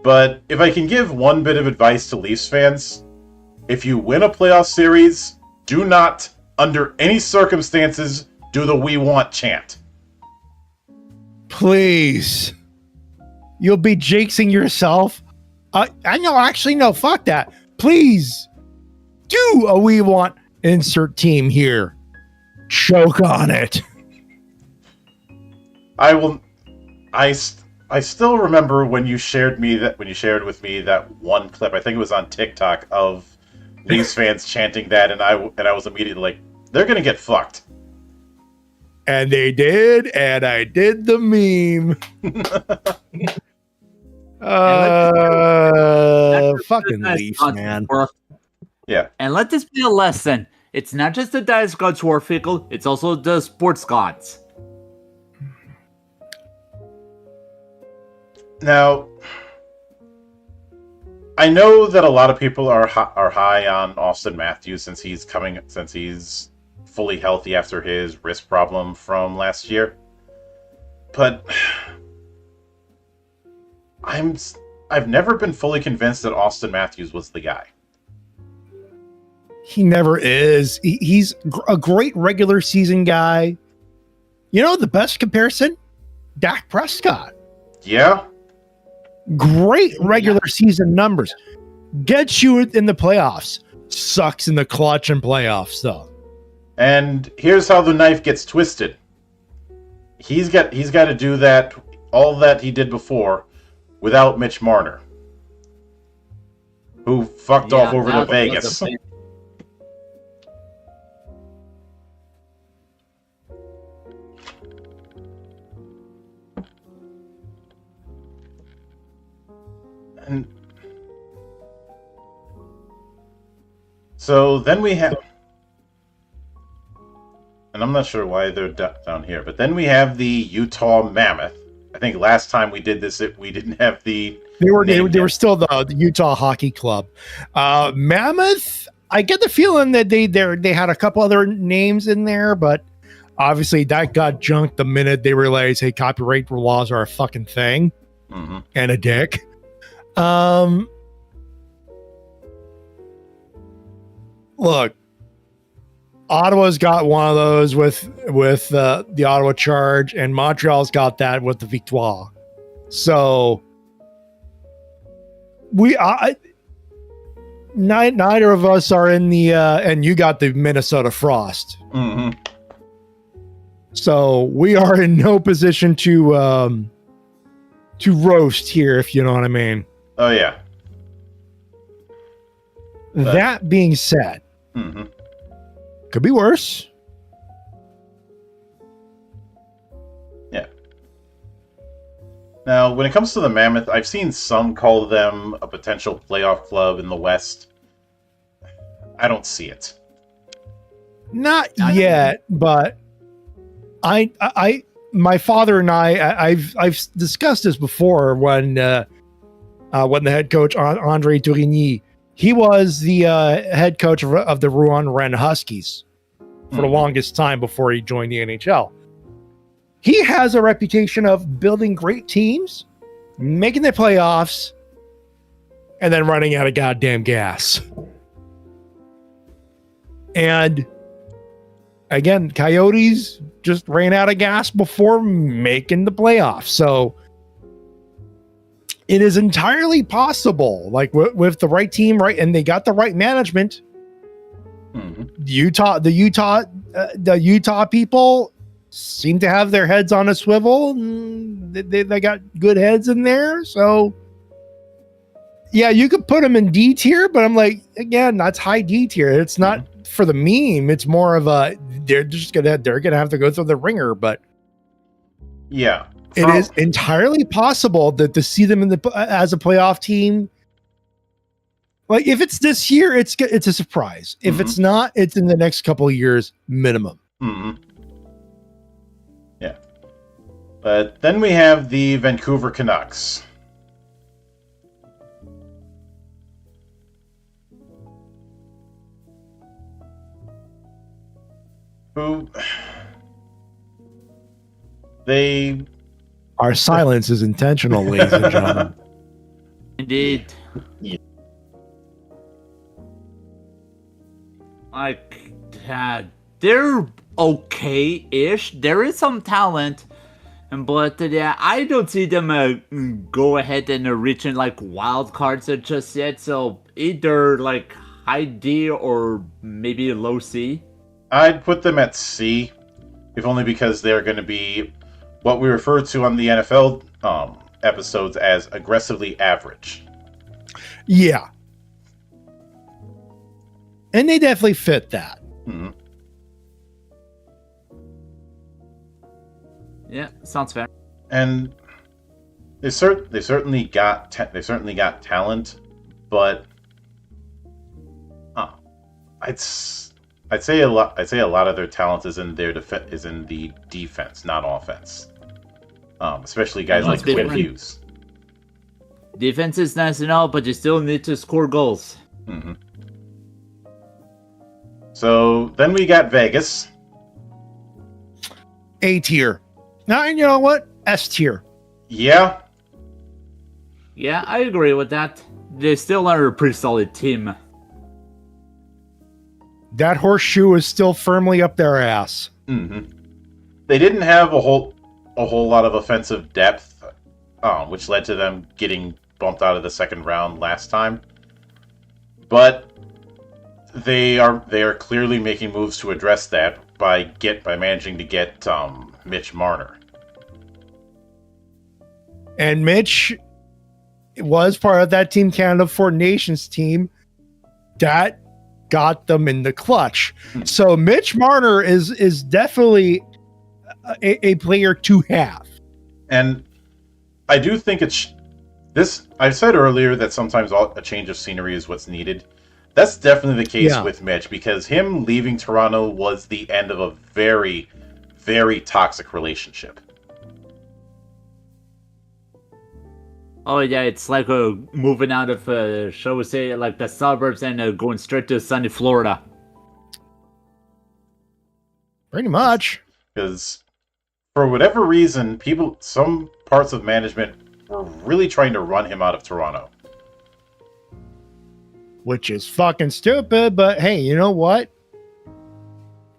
But if I can give one bit of advice to Leafs fans, if you win a playoff series, do not, under any circumstances, do the "We Want" chant. Please. You'll be jinxing yourself. I know, actually, no, fuck that. Please do a "We Want" insert team here. Choke on it. I still remember when you shared with me that one clip. I think it was on TikTok of Leafs fans chanting that, and I was immediately like, they're gonna get fucked. And they did, and I did the meme. Fucking Leafs, man. Yeah. And let this be a lesson. It's not just the dice gods who are fickle, it's also the sports gods. Now, I know that a lot of people are high on Austin Matthews since he's fully healthy after his wrist problem from last year. But I've never been fully convinced that Austin Matthews was the guy. He never is. He's a great regular season guy. You know the best comparison? Dak Prescott. Yeah. Great regular season numbers. Gets you in the playoffs. Sucks in the clutch and playoffs, though. And here's how the knife gets twisted. He's got to do that, all that he did before, without Mitch Marner, who fucked off over to Vegas. And so then we have, and I'm not sure why they're down here, but then we have the Utah Mammoth. I think last time we did this, we didn't have the. They were still the Utah Hockey Club. Mammoth. I get the feeling that they had a couple other names in there, but obviously that got junked the minute they realized, hey, copyright laws are a fucking thing, and a dick. Look, Ottawa's got one of those with the Ottawa Charge, and Montreal's got that with the Victoire. So neither of us are in the and you got the Minnesota Frost. Mm-hmm. So we are in no position to roast here, if you know what I mean. Oh yeah. That being said, Mm-hmm. could be worse. Yeah. Now, when it comes to the Mammoth, I've seen some call them a potential playoff club in the West. I don't see it. Not yet, but my father and I've discussed this before when the head coach Andre Tourigny, he was the head coach of the Rouen Ren Huskies for the longest time before he joined the NHL. He has a reputation of building great teams, making the playoffs, and then running out of goddamn gas. And again, Coyotes just ran out of gas before making the playoffs. So it is entirely possible, like with the right team, right, and they got the right management. Mm-hmm. The Utah people seem to have their heads on a swivel. And they got good heads in there. So yeah, you could put them in D tier, but I'm like, again, that's high D tier. It's not for the meme. It's more of a they're gonna have to go through the ringer. But yeah. It is entirely possible that to see them as a playoff team, like if it's this year, it's a surprise. If it's not, it's in the next couple of years minimum. Mm-hmm. Yeah, but then we have the Vancouver Canucks. Who Our silence is intentional, ladies and gentlemen. Indeed. Like, they're okay-ish. There is some talent, but I don't see them go ahead and reaching like wild cards just yet. So either like high D or maybe low C. I'd put them at C, if only because they're going to be what we refer to on the NFL episodes as aggressively average. Yeah. And they definitely fit that. Mm-hmm. Yeah, sounds fair. And they certainly got talent, but I'd say a lot of their talent is in the defense, not offense. Especially guys like Quinn Hughes. Defense is nice and all, but you still need to score goals. Mm-hmm. So then we got Vegas. A tier. Now, and you know what? S tier. Yeah. Yeah, I agree with that. They still are a pretty solid team. That horseshoe is still firmly up their ass. Mm-hmm. They didn't have a whole lot of offensive depth, which led to them getting bumped out of the second round last time. But they are clearly making moves to address that by managing to get Mitch Marner. And Mitch was part of that Team Canada Four Nations team that got them in the clutch. So Mitch Marner is definitely a player to have. And I do think it's this. I said earlier that sometimes a change of scenery is what's needed. That's definitely the case with Mitch, because him leaving Toronto was the end of a very, very toxic relationship. Oh yeah, it's like moving out of, shall we say, like the suburbs and going straight to sunny Florida. Pretty much. Because for whatever reason, some parts of management were really trying to run him out of Toronto. which is fucking stupid. But hey, you know what?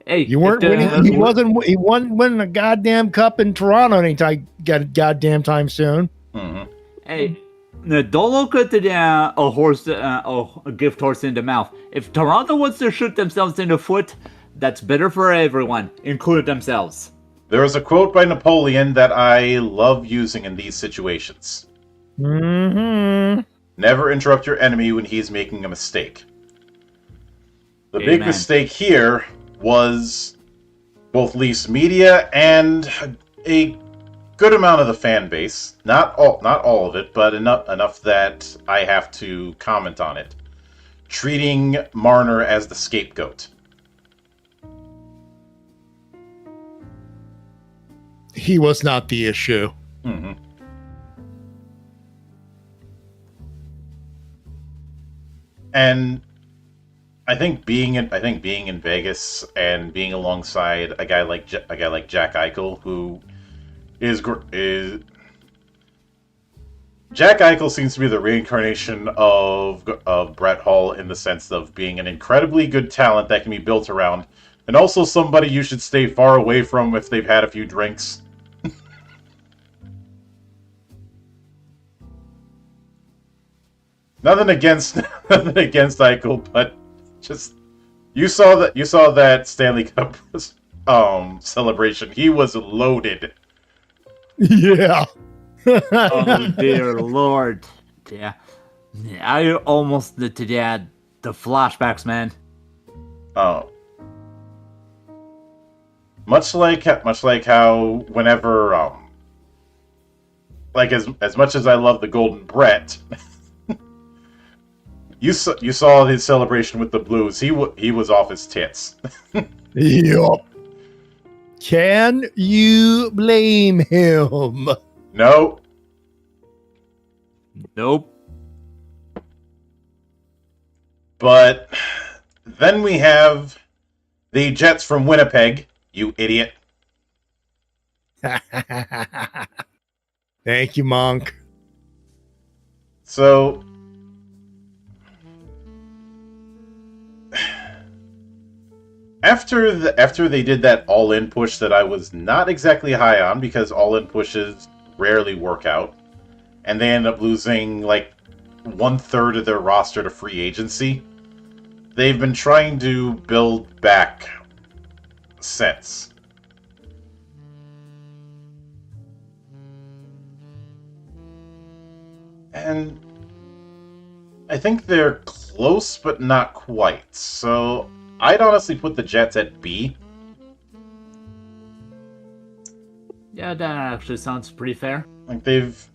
Hey, You weren't winning. He wasn't winning a goddamn cup in Toronto anytime goddamn time soon. Mm-hmm. Hey, don't look at a gift horse in the mouth. If Toronto wants to shoot themselves in the foot, that's better for everyone, including themselves. There is a quote by Napoleon that I love using in these situations. Mm-hmm. Never interrupt your enemy when he's making a mistake. The big Amen. mistake here was both Leafs media and a good amount of the fan base. Not all of it, but enough that I have to comment on it. Treating Marner as the scapegoat. He was not the issue. Mm-hmm. And I think being in Vegas and being alongside a guy like Jack Eichel, who is Jack Eichel seems to be the reincarnation of Brett Hull in the sense of being an incredibly good talent that can be built around, and also somebody you should stay far away from if they've had a few drinks. Nothing against Eichel, but just you saw that Stanley Cup celebration. He was loaded. Yeah. Oh dear Lord! Yeah, I almost did the flashbacks, man. Oh, much like how whenever like as much as I love the Golden Brett. You saw his celebration with the Blues. He was off his tits. Yup. Can you blame him? No. Nope. But then we have the Jets from Winnipeg. You idiot. Thank you, Monk. So after they did that all-in push that I was not exactly high on because all-in pushes rarely work out, and they end up losing like 1/3 of their roster to free agency, they've been trying to build back since. And I think they're close, but not quite. So I'd honestly put the Jets at B. Yeah, that actually sounds pretty fair. Like they've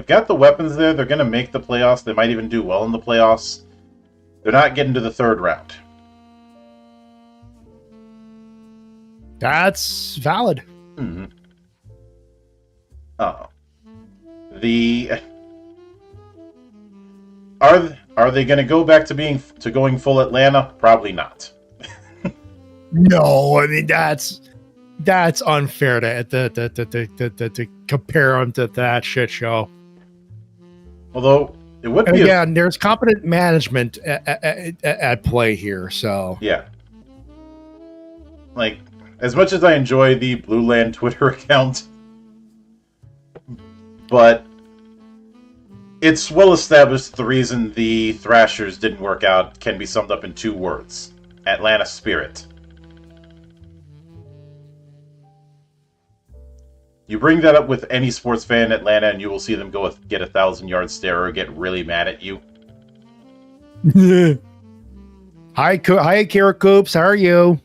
got the weapons there. They're gonna make the playoffs. They might even do well in the playoffs. They're not getting to the third round. That's valid. Mm-hmm. Are they going to go back to going full Atlanta? Probably not. No, I mean that's unfair to compare them to that shit show. Although it would And be again, there's competent management at play here. So yeah. Like as much as I enjoy the Blue Land Twitter account, but it's well established the reason the Thrashers didn't work out can be summed up in 2 words: Atlanta spirit. You bring that up with any sports fan in Atlanta and you will see them go get a 1,000-yard stare or get really mad at you. Hi, Kara Coops. How are you?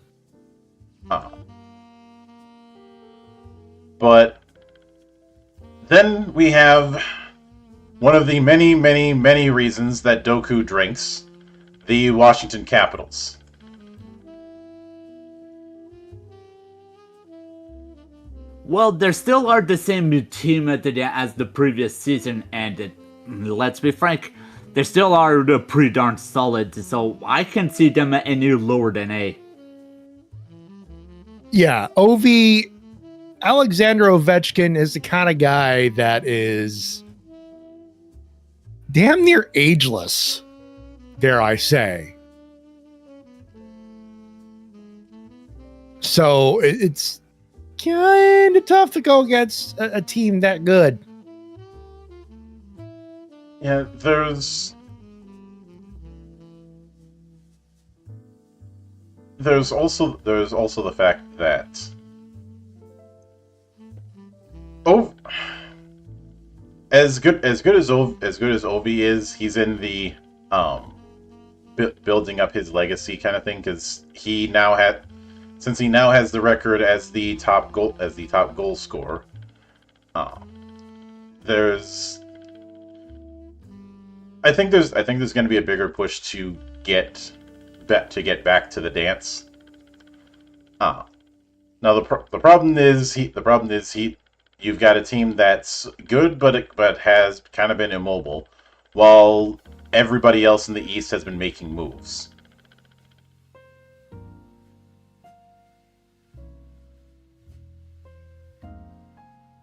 But then we have one of the many, many, many reasons that Doku drinks, the Washington Capitals. Well, they still are the same team as the previous season, and let's be frank, they still are pretty darn solid, so I can see them any lower than A. Yeah, Alexander Ovechkin is the kind of guy that is damn near ageless. dare I say. So it's kind of tough to go against a team that good. Yeah, there's also the fact that as good as Ovi is, he's in the building up his legacy kind of thing, because he now has the record as the top goal scorer. I think there's going to be a bigger push to get back to the dance. Now the problem is you've got a team that's good but has kind of been immobile, while everybody else in the East has been making moves.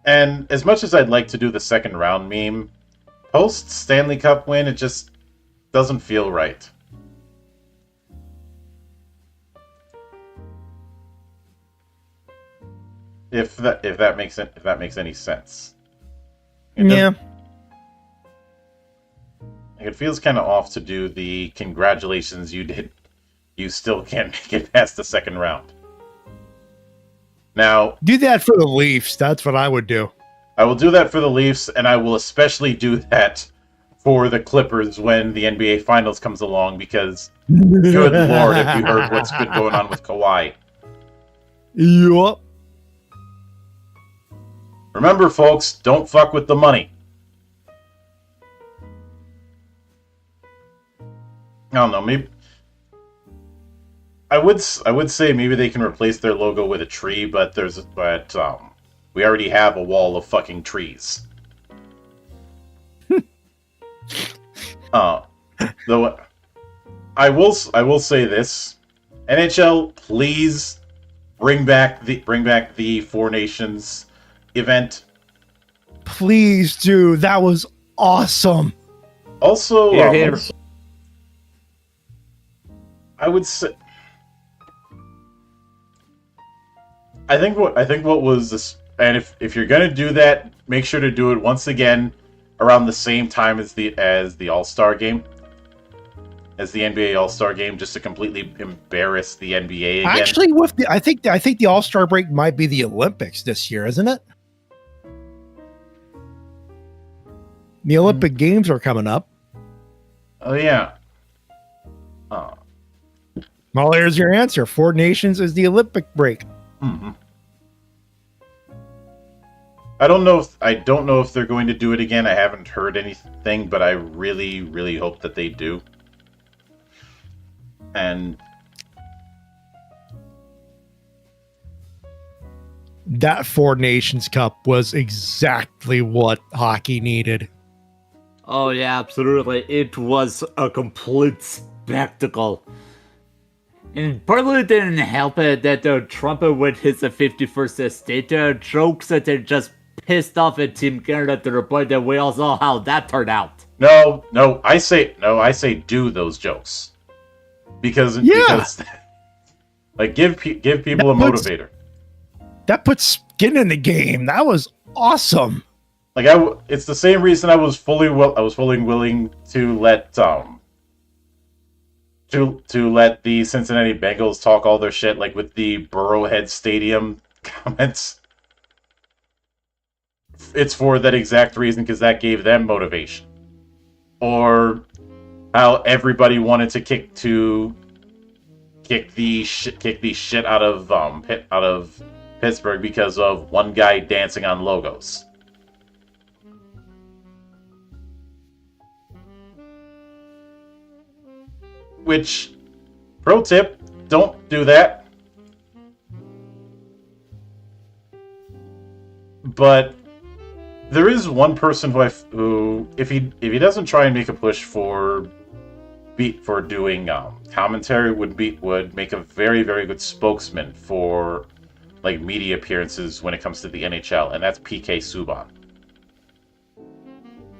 And as much as I'd like to do the second round meme, post Stanley Cup win, it just doesn't feel right. If that makes any sense. Yeah. It feels kind of off to do the congratulations you still can't make it past the second round. Now, Do that for the Leafs. That's what I would do. I will do that for the Leafs, and I will especially do that for the Clippers when the NBA Finals comes along, because good lord, if you heard what's been going on with Kawhi. Yup. Remember, folks, don't fuck with the money. I don't know, maybe I would say maybe they can replace their logo with a tree, but we already have a wall of fucking trees. Though I will say this: NHL, please bring back the Four Nations event. Please do. That was awesome. Also, Here. I would say, I think what was this, and if you're gonna do that, make sure to do it once again around the same time as the All-Star game, as the NBA All-Star game, just to completely embarrass the NBA again. Actually, I think the All-Star break might be the Olympics this year, isn't it? The Olympic Games are coming up. Oh yeah. Well, here's your answer. Four Nations is the Olympic break. Mm-hmm. I don't know if they're going to do it again. I haven't heard anything, but I really, really hope that they do. And that Four Nations Cup was exactly what hockey needed. Oh yeah, absolutely. It was a complete spectacle. And partly it didn't help it that Trump with his 51st estate jokes that they just pissed off at Team Canada to the point that we all saw how that turned out. No, I say do those jokes. Because like give people a motivator. That puts skin in the game. That was awesome. Like it's the same reason I was fully willing to let to let the Cincinnati Bengals talk all their shit, like with the Burrowhead Stadium comments. It's for that exact reason, because that gave them motivation. Or how everybody wanted to kick the shit out of Pittsburgh because of one guy dancing on logos. Which, pro tip, don't do that. But there is one person who if he doesn't try and make a push for doing commentary, would make a very, very good spokesman for like media appearances when it comes to the NHL, and that's PK Subban.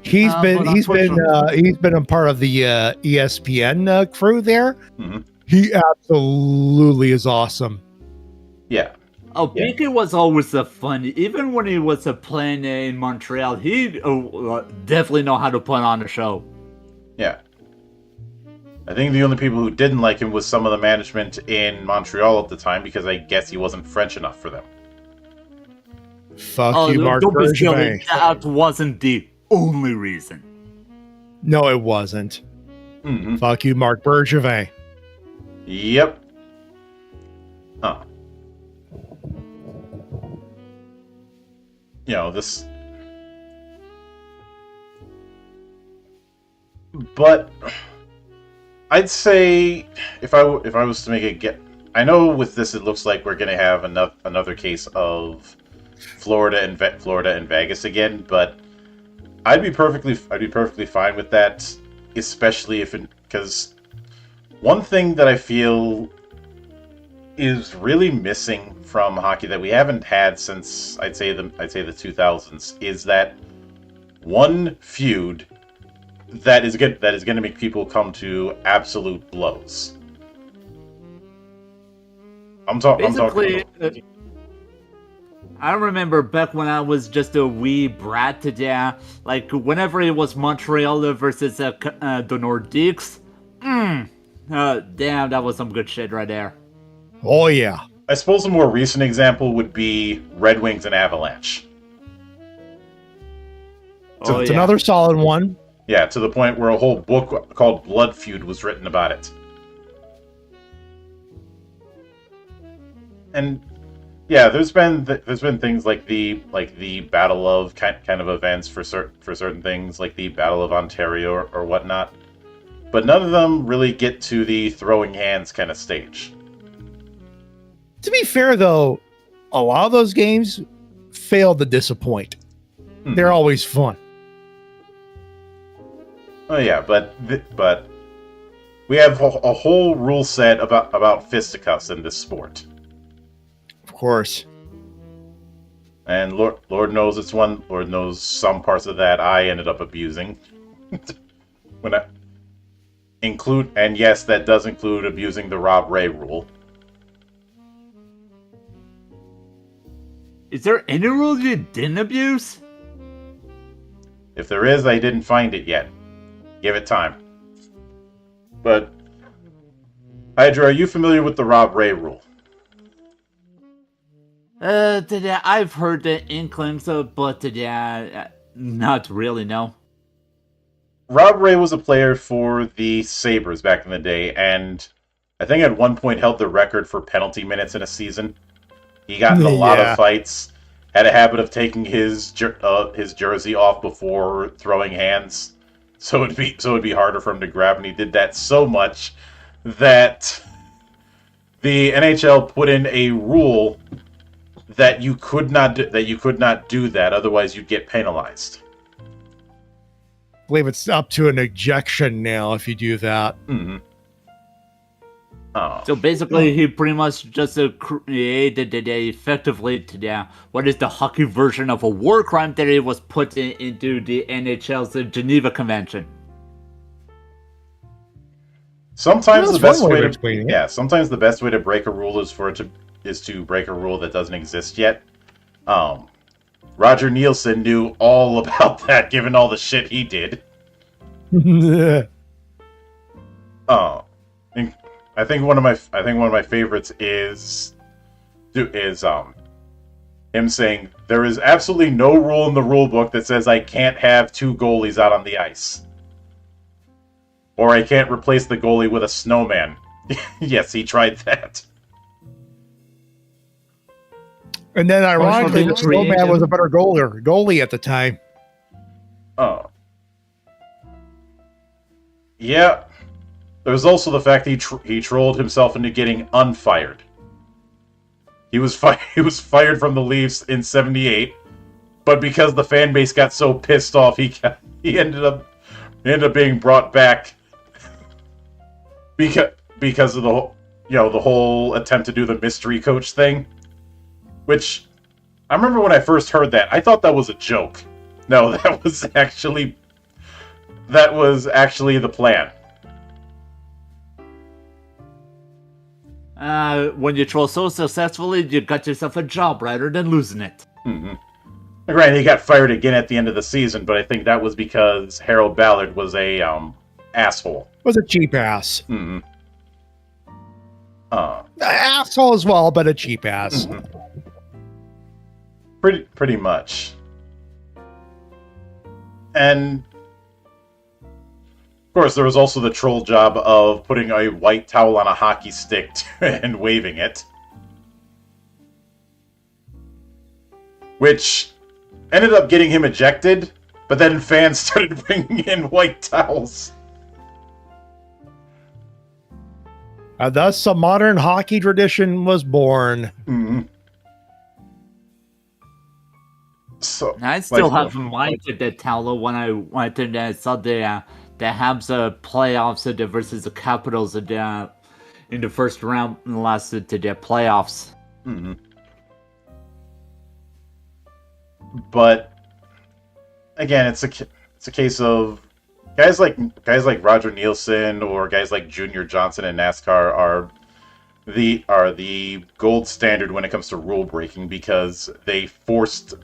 He's been but he's been unfortunately- he's been a part of the ESPN crew there. Mhm. He absolutely is awesome. Yeah. Oh, Yeah. BK was always a fun. Even when he was playing in Montreal, he definitely know how to put on a show. Yeah. I think the only people who didn't like him was some of the management in Montreal at the time because I guess he wasn't French enough for them. Fuck you, Mark don't be silly. Bergevin. That wasn't the only reason. No, it wasn't. Mm-hmm. Fuck you, Mark Bergevin. Yep. Huh. This. But I'd say if I was to make it get, I know with this it looks like we're gonna have another case of Florida and Vegas again, but I'd be perfectly fine with that, especially because one thing that I feel is really missing from hockey that we haven't had since I'd say the 2000s is that one feud that is going to make people come to absolute blows. Basically, I remember back when I was just a wee brat like whenever it was Montreal versus the Nordiques, damn, that was some good shit right there. Oh yeah. I suppose a more recent example would be Red Wings and Avalanche. It's another solid one. Yeah, to the point where a whole book called Blood Feud was written about it. And yeah, there's been things like the Battle of kind of events for certain things, like the Battle of Ontario or whatnot. But none of them really get to the throwing hands kind of stage. To be fair, though, a lot of those games fail to disappoint. They're always fun. Oh yeah, but we have a whole rule set about fisticuffs in this sport. Of course. And Lord knows it's one. Lord knows some parts of that I ended up abusing. And yes, that does include abusing the Rob Ray rule. Is there any rule you didn't abuse? If there is, I didn't find it yet. Give it time. But Hydra, are you familiar with the Rob Ray rule? I've heard the inklings, but not really, no. Rob Ray was a player for the Sabres back in the day, and I think at one point held the record for penalty minutes in a season. He got in a lot of fights, had a habit of taking his jersey off before throwing hands, so it'd be harder for him to grab, and he did that so much that the NHL put in a rule that you could not do that, otherwise you'd get penalized. I believe it's up to an ejection now if you do that. Mm-hmm. Oh. So basically, he pretty much just created effectively what is the hockey version of a war crime that it was put into the NHL's Geneva Convention. Sometimes the best way to explain it. Sometimes the best way to break a rule is to break a rule that doesn't exist yet. Roger Nielsen knew all about that, given all the shit he did. I think one of my favorites is him saying there is absolutely no rule in the rule book that says I can't have two goalies out on the ice, or I can't replace the goalie with a snowman. Yes, he tried that. And then, ironically, the Snowman was a better goalie at the time. Oh. Yeah. There's also the fact he trolled himself into getting unfired. He was fired from the Leafs in '78, but because the fan base got so pissed off, he ended up being brought back because of the whole attempt to do the mystery coach thing. Which, I remember when I first heard that, I thought that was a joke. No, that was actually that was actually the plan. When you troll so successfully, you got yourself a job rather than losing it. Mm-hmm. Granted, he got fired again at the end of the season, but I think that was because Harold Ballard was a asshole. Was a cheap ass. Mm-hmm. Asshole as well, but a cheap ass. Mm-hmm. Pretty much. And of course, there was also the troll job of putting a white towel on a hockey stick and waving it, which ended up getting him ejected. But then fans started bringing in white towels. Thus, a modern hockey tradition was born. Mm-hmm. So I still have minded the towel when I went and saw the Habs playoffs versus the Capitals in the first round and lost to the playoffs. Mm-hmm. But again, it's a case of guys like Roger Nielsen or guys like Junior Johnson in NASCAR are the gold standard when it comes to rule breaking, because they forced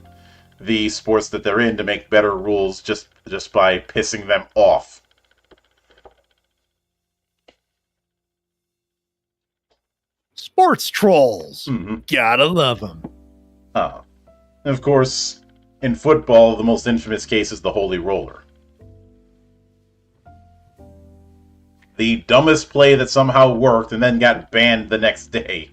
the sports that they're in to make better rules just by pissing them off. Sports trolls. Mm-hmm. Gotta love them. And of course, in football, the most infamous case is the Holy Roller. The dumbest play that somehow worked and then got banned the next day.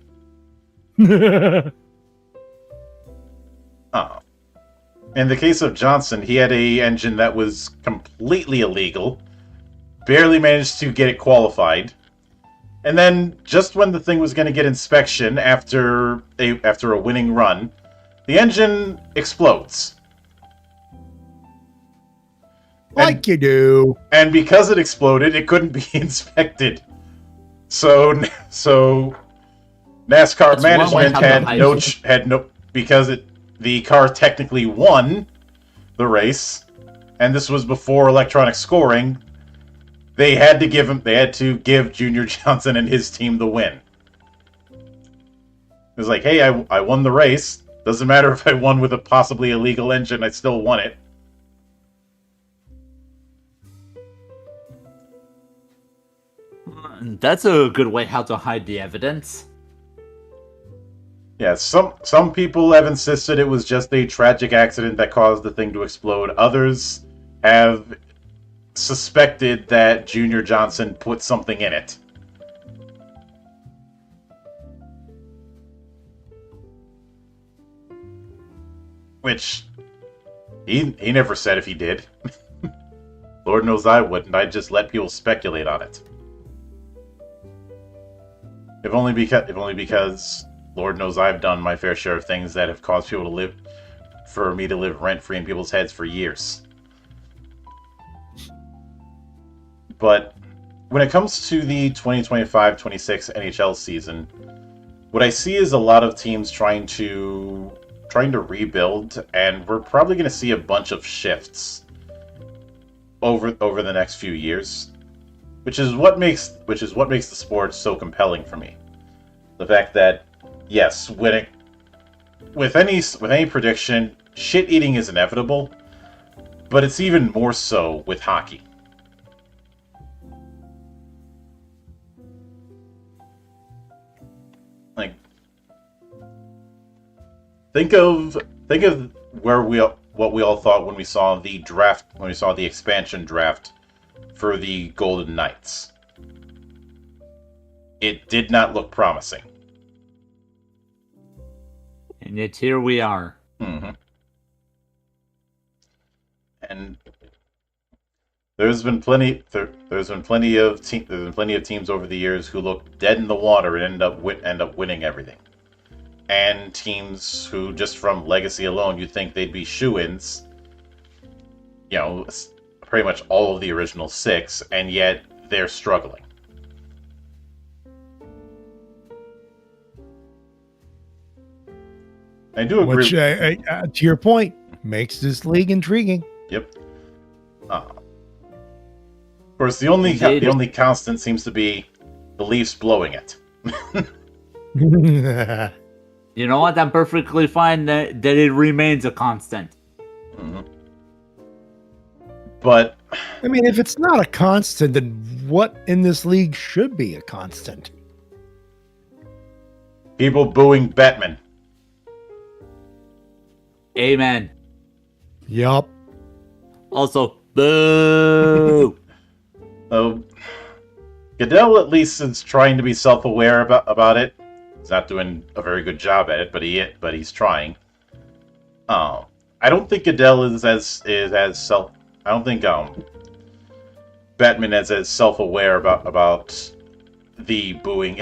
In the case of Johnson, he had a engine that was completely illegal, barely managed to get it qualified, and then just when the thing was going to get inspection after a winning run, the engine explodes. Like you do. And because it exploded, it couldn't be inspected. So NASCAR management had no because the car technically won the race, and this was before electronic scoring. They had to give Junior Johnson and his team the win. It was like, hey, I won the race. Doesn't matter if I won with a possibly illegal engine, I still won it. That's a good way how to hide the evidence. Yeah, some people have insisted it was just a tragic accident that caused the thing to explode. Others have suspected that Junior Johnson put something in it. Which, he never said if he did. Lord knows I wouldn't. I'd just let people speculate on it. If only because Lord knows I've done my fair share of things that have caused people for me to live rent-free in people's heads for years. But when it comes to the 2025-26 NHL season, what I see is a lot of teams trying to rebuild, and we're probably going to see a bunch of shifts over the next few years, which is what makes the sport so compelling for me. The fact that, yes, with any prediction, shit eating is inevitable, but it's even more so with hockey. Like, think of what we all thought when we saw the expansion draft for the Golden Knights. It did not look promising. And yet here we are. Mm-hmm. And there's been plenty of teams over the years who look dead in the water and end up winning everything. And teams who, just from legacy alone, you'd think they'd be shoo-ins. You know, pretty much all of the original six, and yet they're struggling. I do agree. Which, to your point, makes this league intriguing. Yep. course, the only constant seems to be the Leafs blowing it. You know what? I'm perfectly fine that it remains a constant. Mm-hmm. But I mean, if it's not a constant, then what in this league should be a constant? people booing Bettman. Amen. Yup. Also, boo. So Goodell at least is trying to be self-aware about it. He's not doing a very good job at it, but he's trying. I don't think Goodell is as self. I don't think Bettman is as self-aware about the booing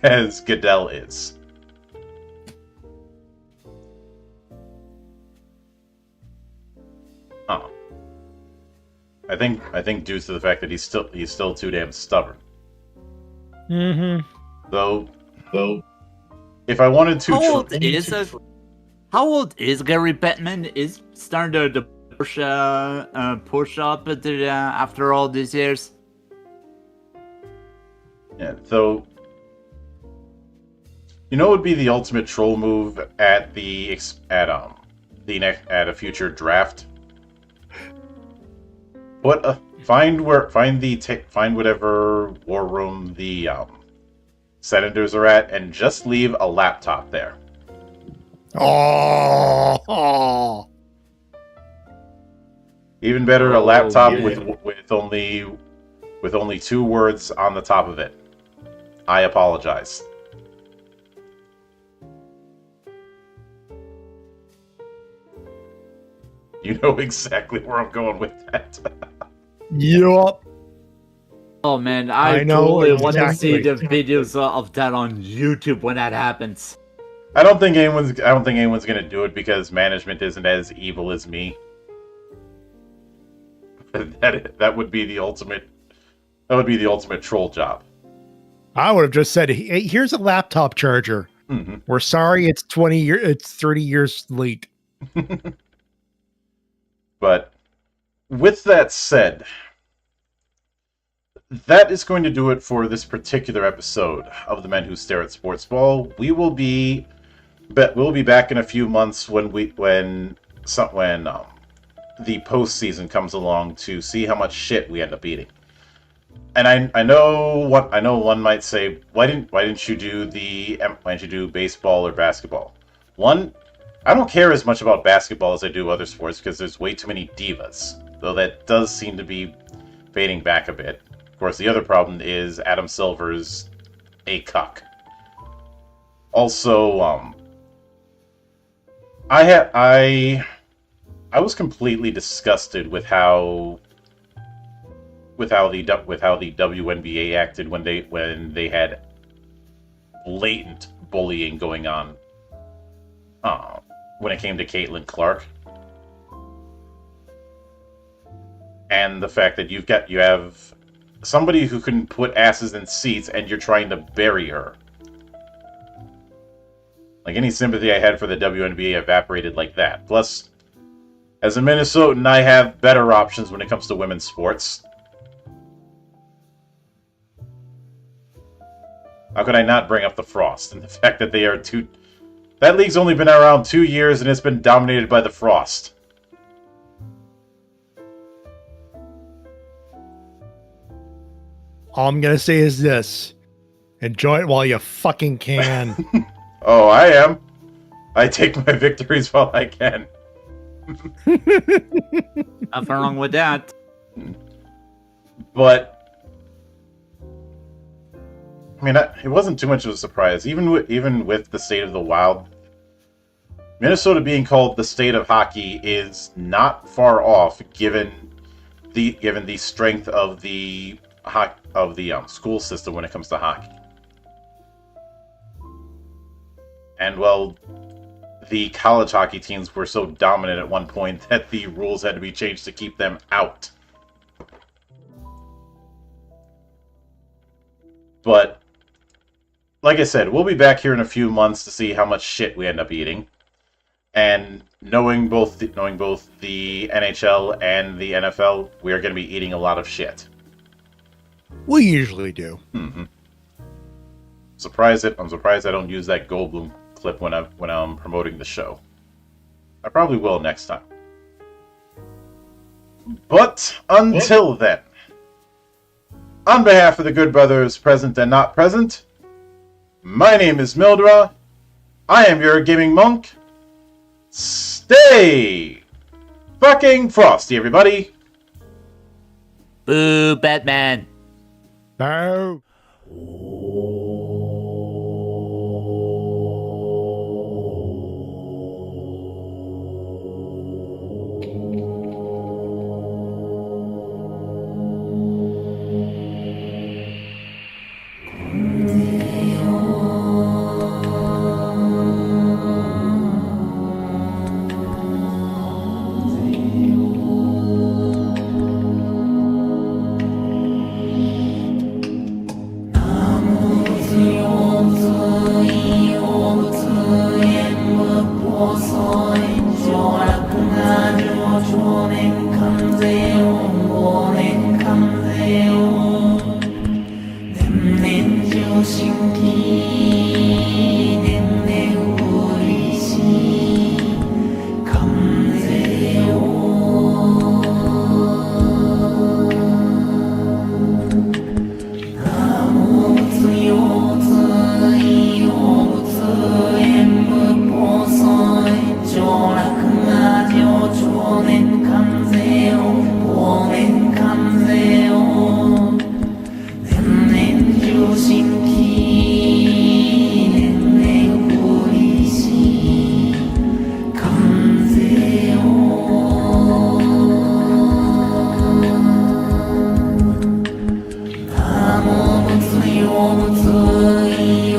as Goodell is. I think due to the fact that he's still too damn stubborn. Mm-hmm. Though if I wanted to, how old is Gary Bettman? Is starting to push up after all these years? Yeah, though, you know, it would be the ultimate troll move at a future draft. Find whatever war room the Senators are at, and just leave a laptop there. Oh. Even better, a laptop with only 2 words on the top of it. I apologize. You know exactly where I'm going with that. Yup. Oh man, I know totally want to see exactly. the videos of that on YouTube when that happens. I don't think anyone's gonna do it because management isn't as evil as me. That would be the ultimate. That would be the ultimate troll job. I would have just said, hey, here's a laptop charger. Mm-hmm. We're sorry it's 30 years late. But with that said, that is going to do it for this particular episode of The Men Who Stare at Sportsball. We'll be back in a few months when the postseason comes along to see how much shit we end up eating. And I know one might say, why didn't you do baseball or basketball? One, I don't care as much about basketball as I do other sports because there's way too many divas. Though that does seem to be fading back a bit. Of course, the other problem is Adam Silver's a cuck. Also, I was completely disgusted with how the WNBA acted when they had blatant bullying going on. When it came to Caitlin Clark, and the fact that you have somebody who can put asses in seats and you're trying to bury her. Like, any sympathy I had for the WNBA evaporated like that. Plus, as a Minnesotan, I have better options when it comes to women's sports. How could I not bring up the Frost and the fact that they are two... That league's only been around 2 years and it's been dominated by the Frost. All I'm going to say is this. Enjoy it while you fucking can. Oh, I am. I take my victories while I can. Nothing wrong with that. But I mean, it wasn't too much of a surprise. Even with the state of the Wild, Minnesota being called the state of hockey is not far off, given the strength of the school system when it comes to hockey. And well, the college hockey teams were so dominant at one point that the rules had to be changed to keep them out. But like I said, we'll be back here in a few months to see how much shit we end up eating. And knowing both the NHL and the NFL, we are going to be eating a lot of shit. We usually do. Mm-hmm. I'm surprised I don't use that Goldblum clip when I'm promoting the show. I probably will next time. But until then, on behalf of the good brothers present and not present, my name is Mildra. I am your gaming monk. Stay fucking frosty, everybody. Boo, Batman. No. Thank you.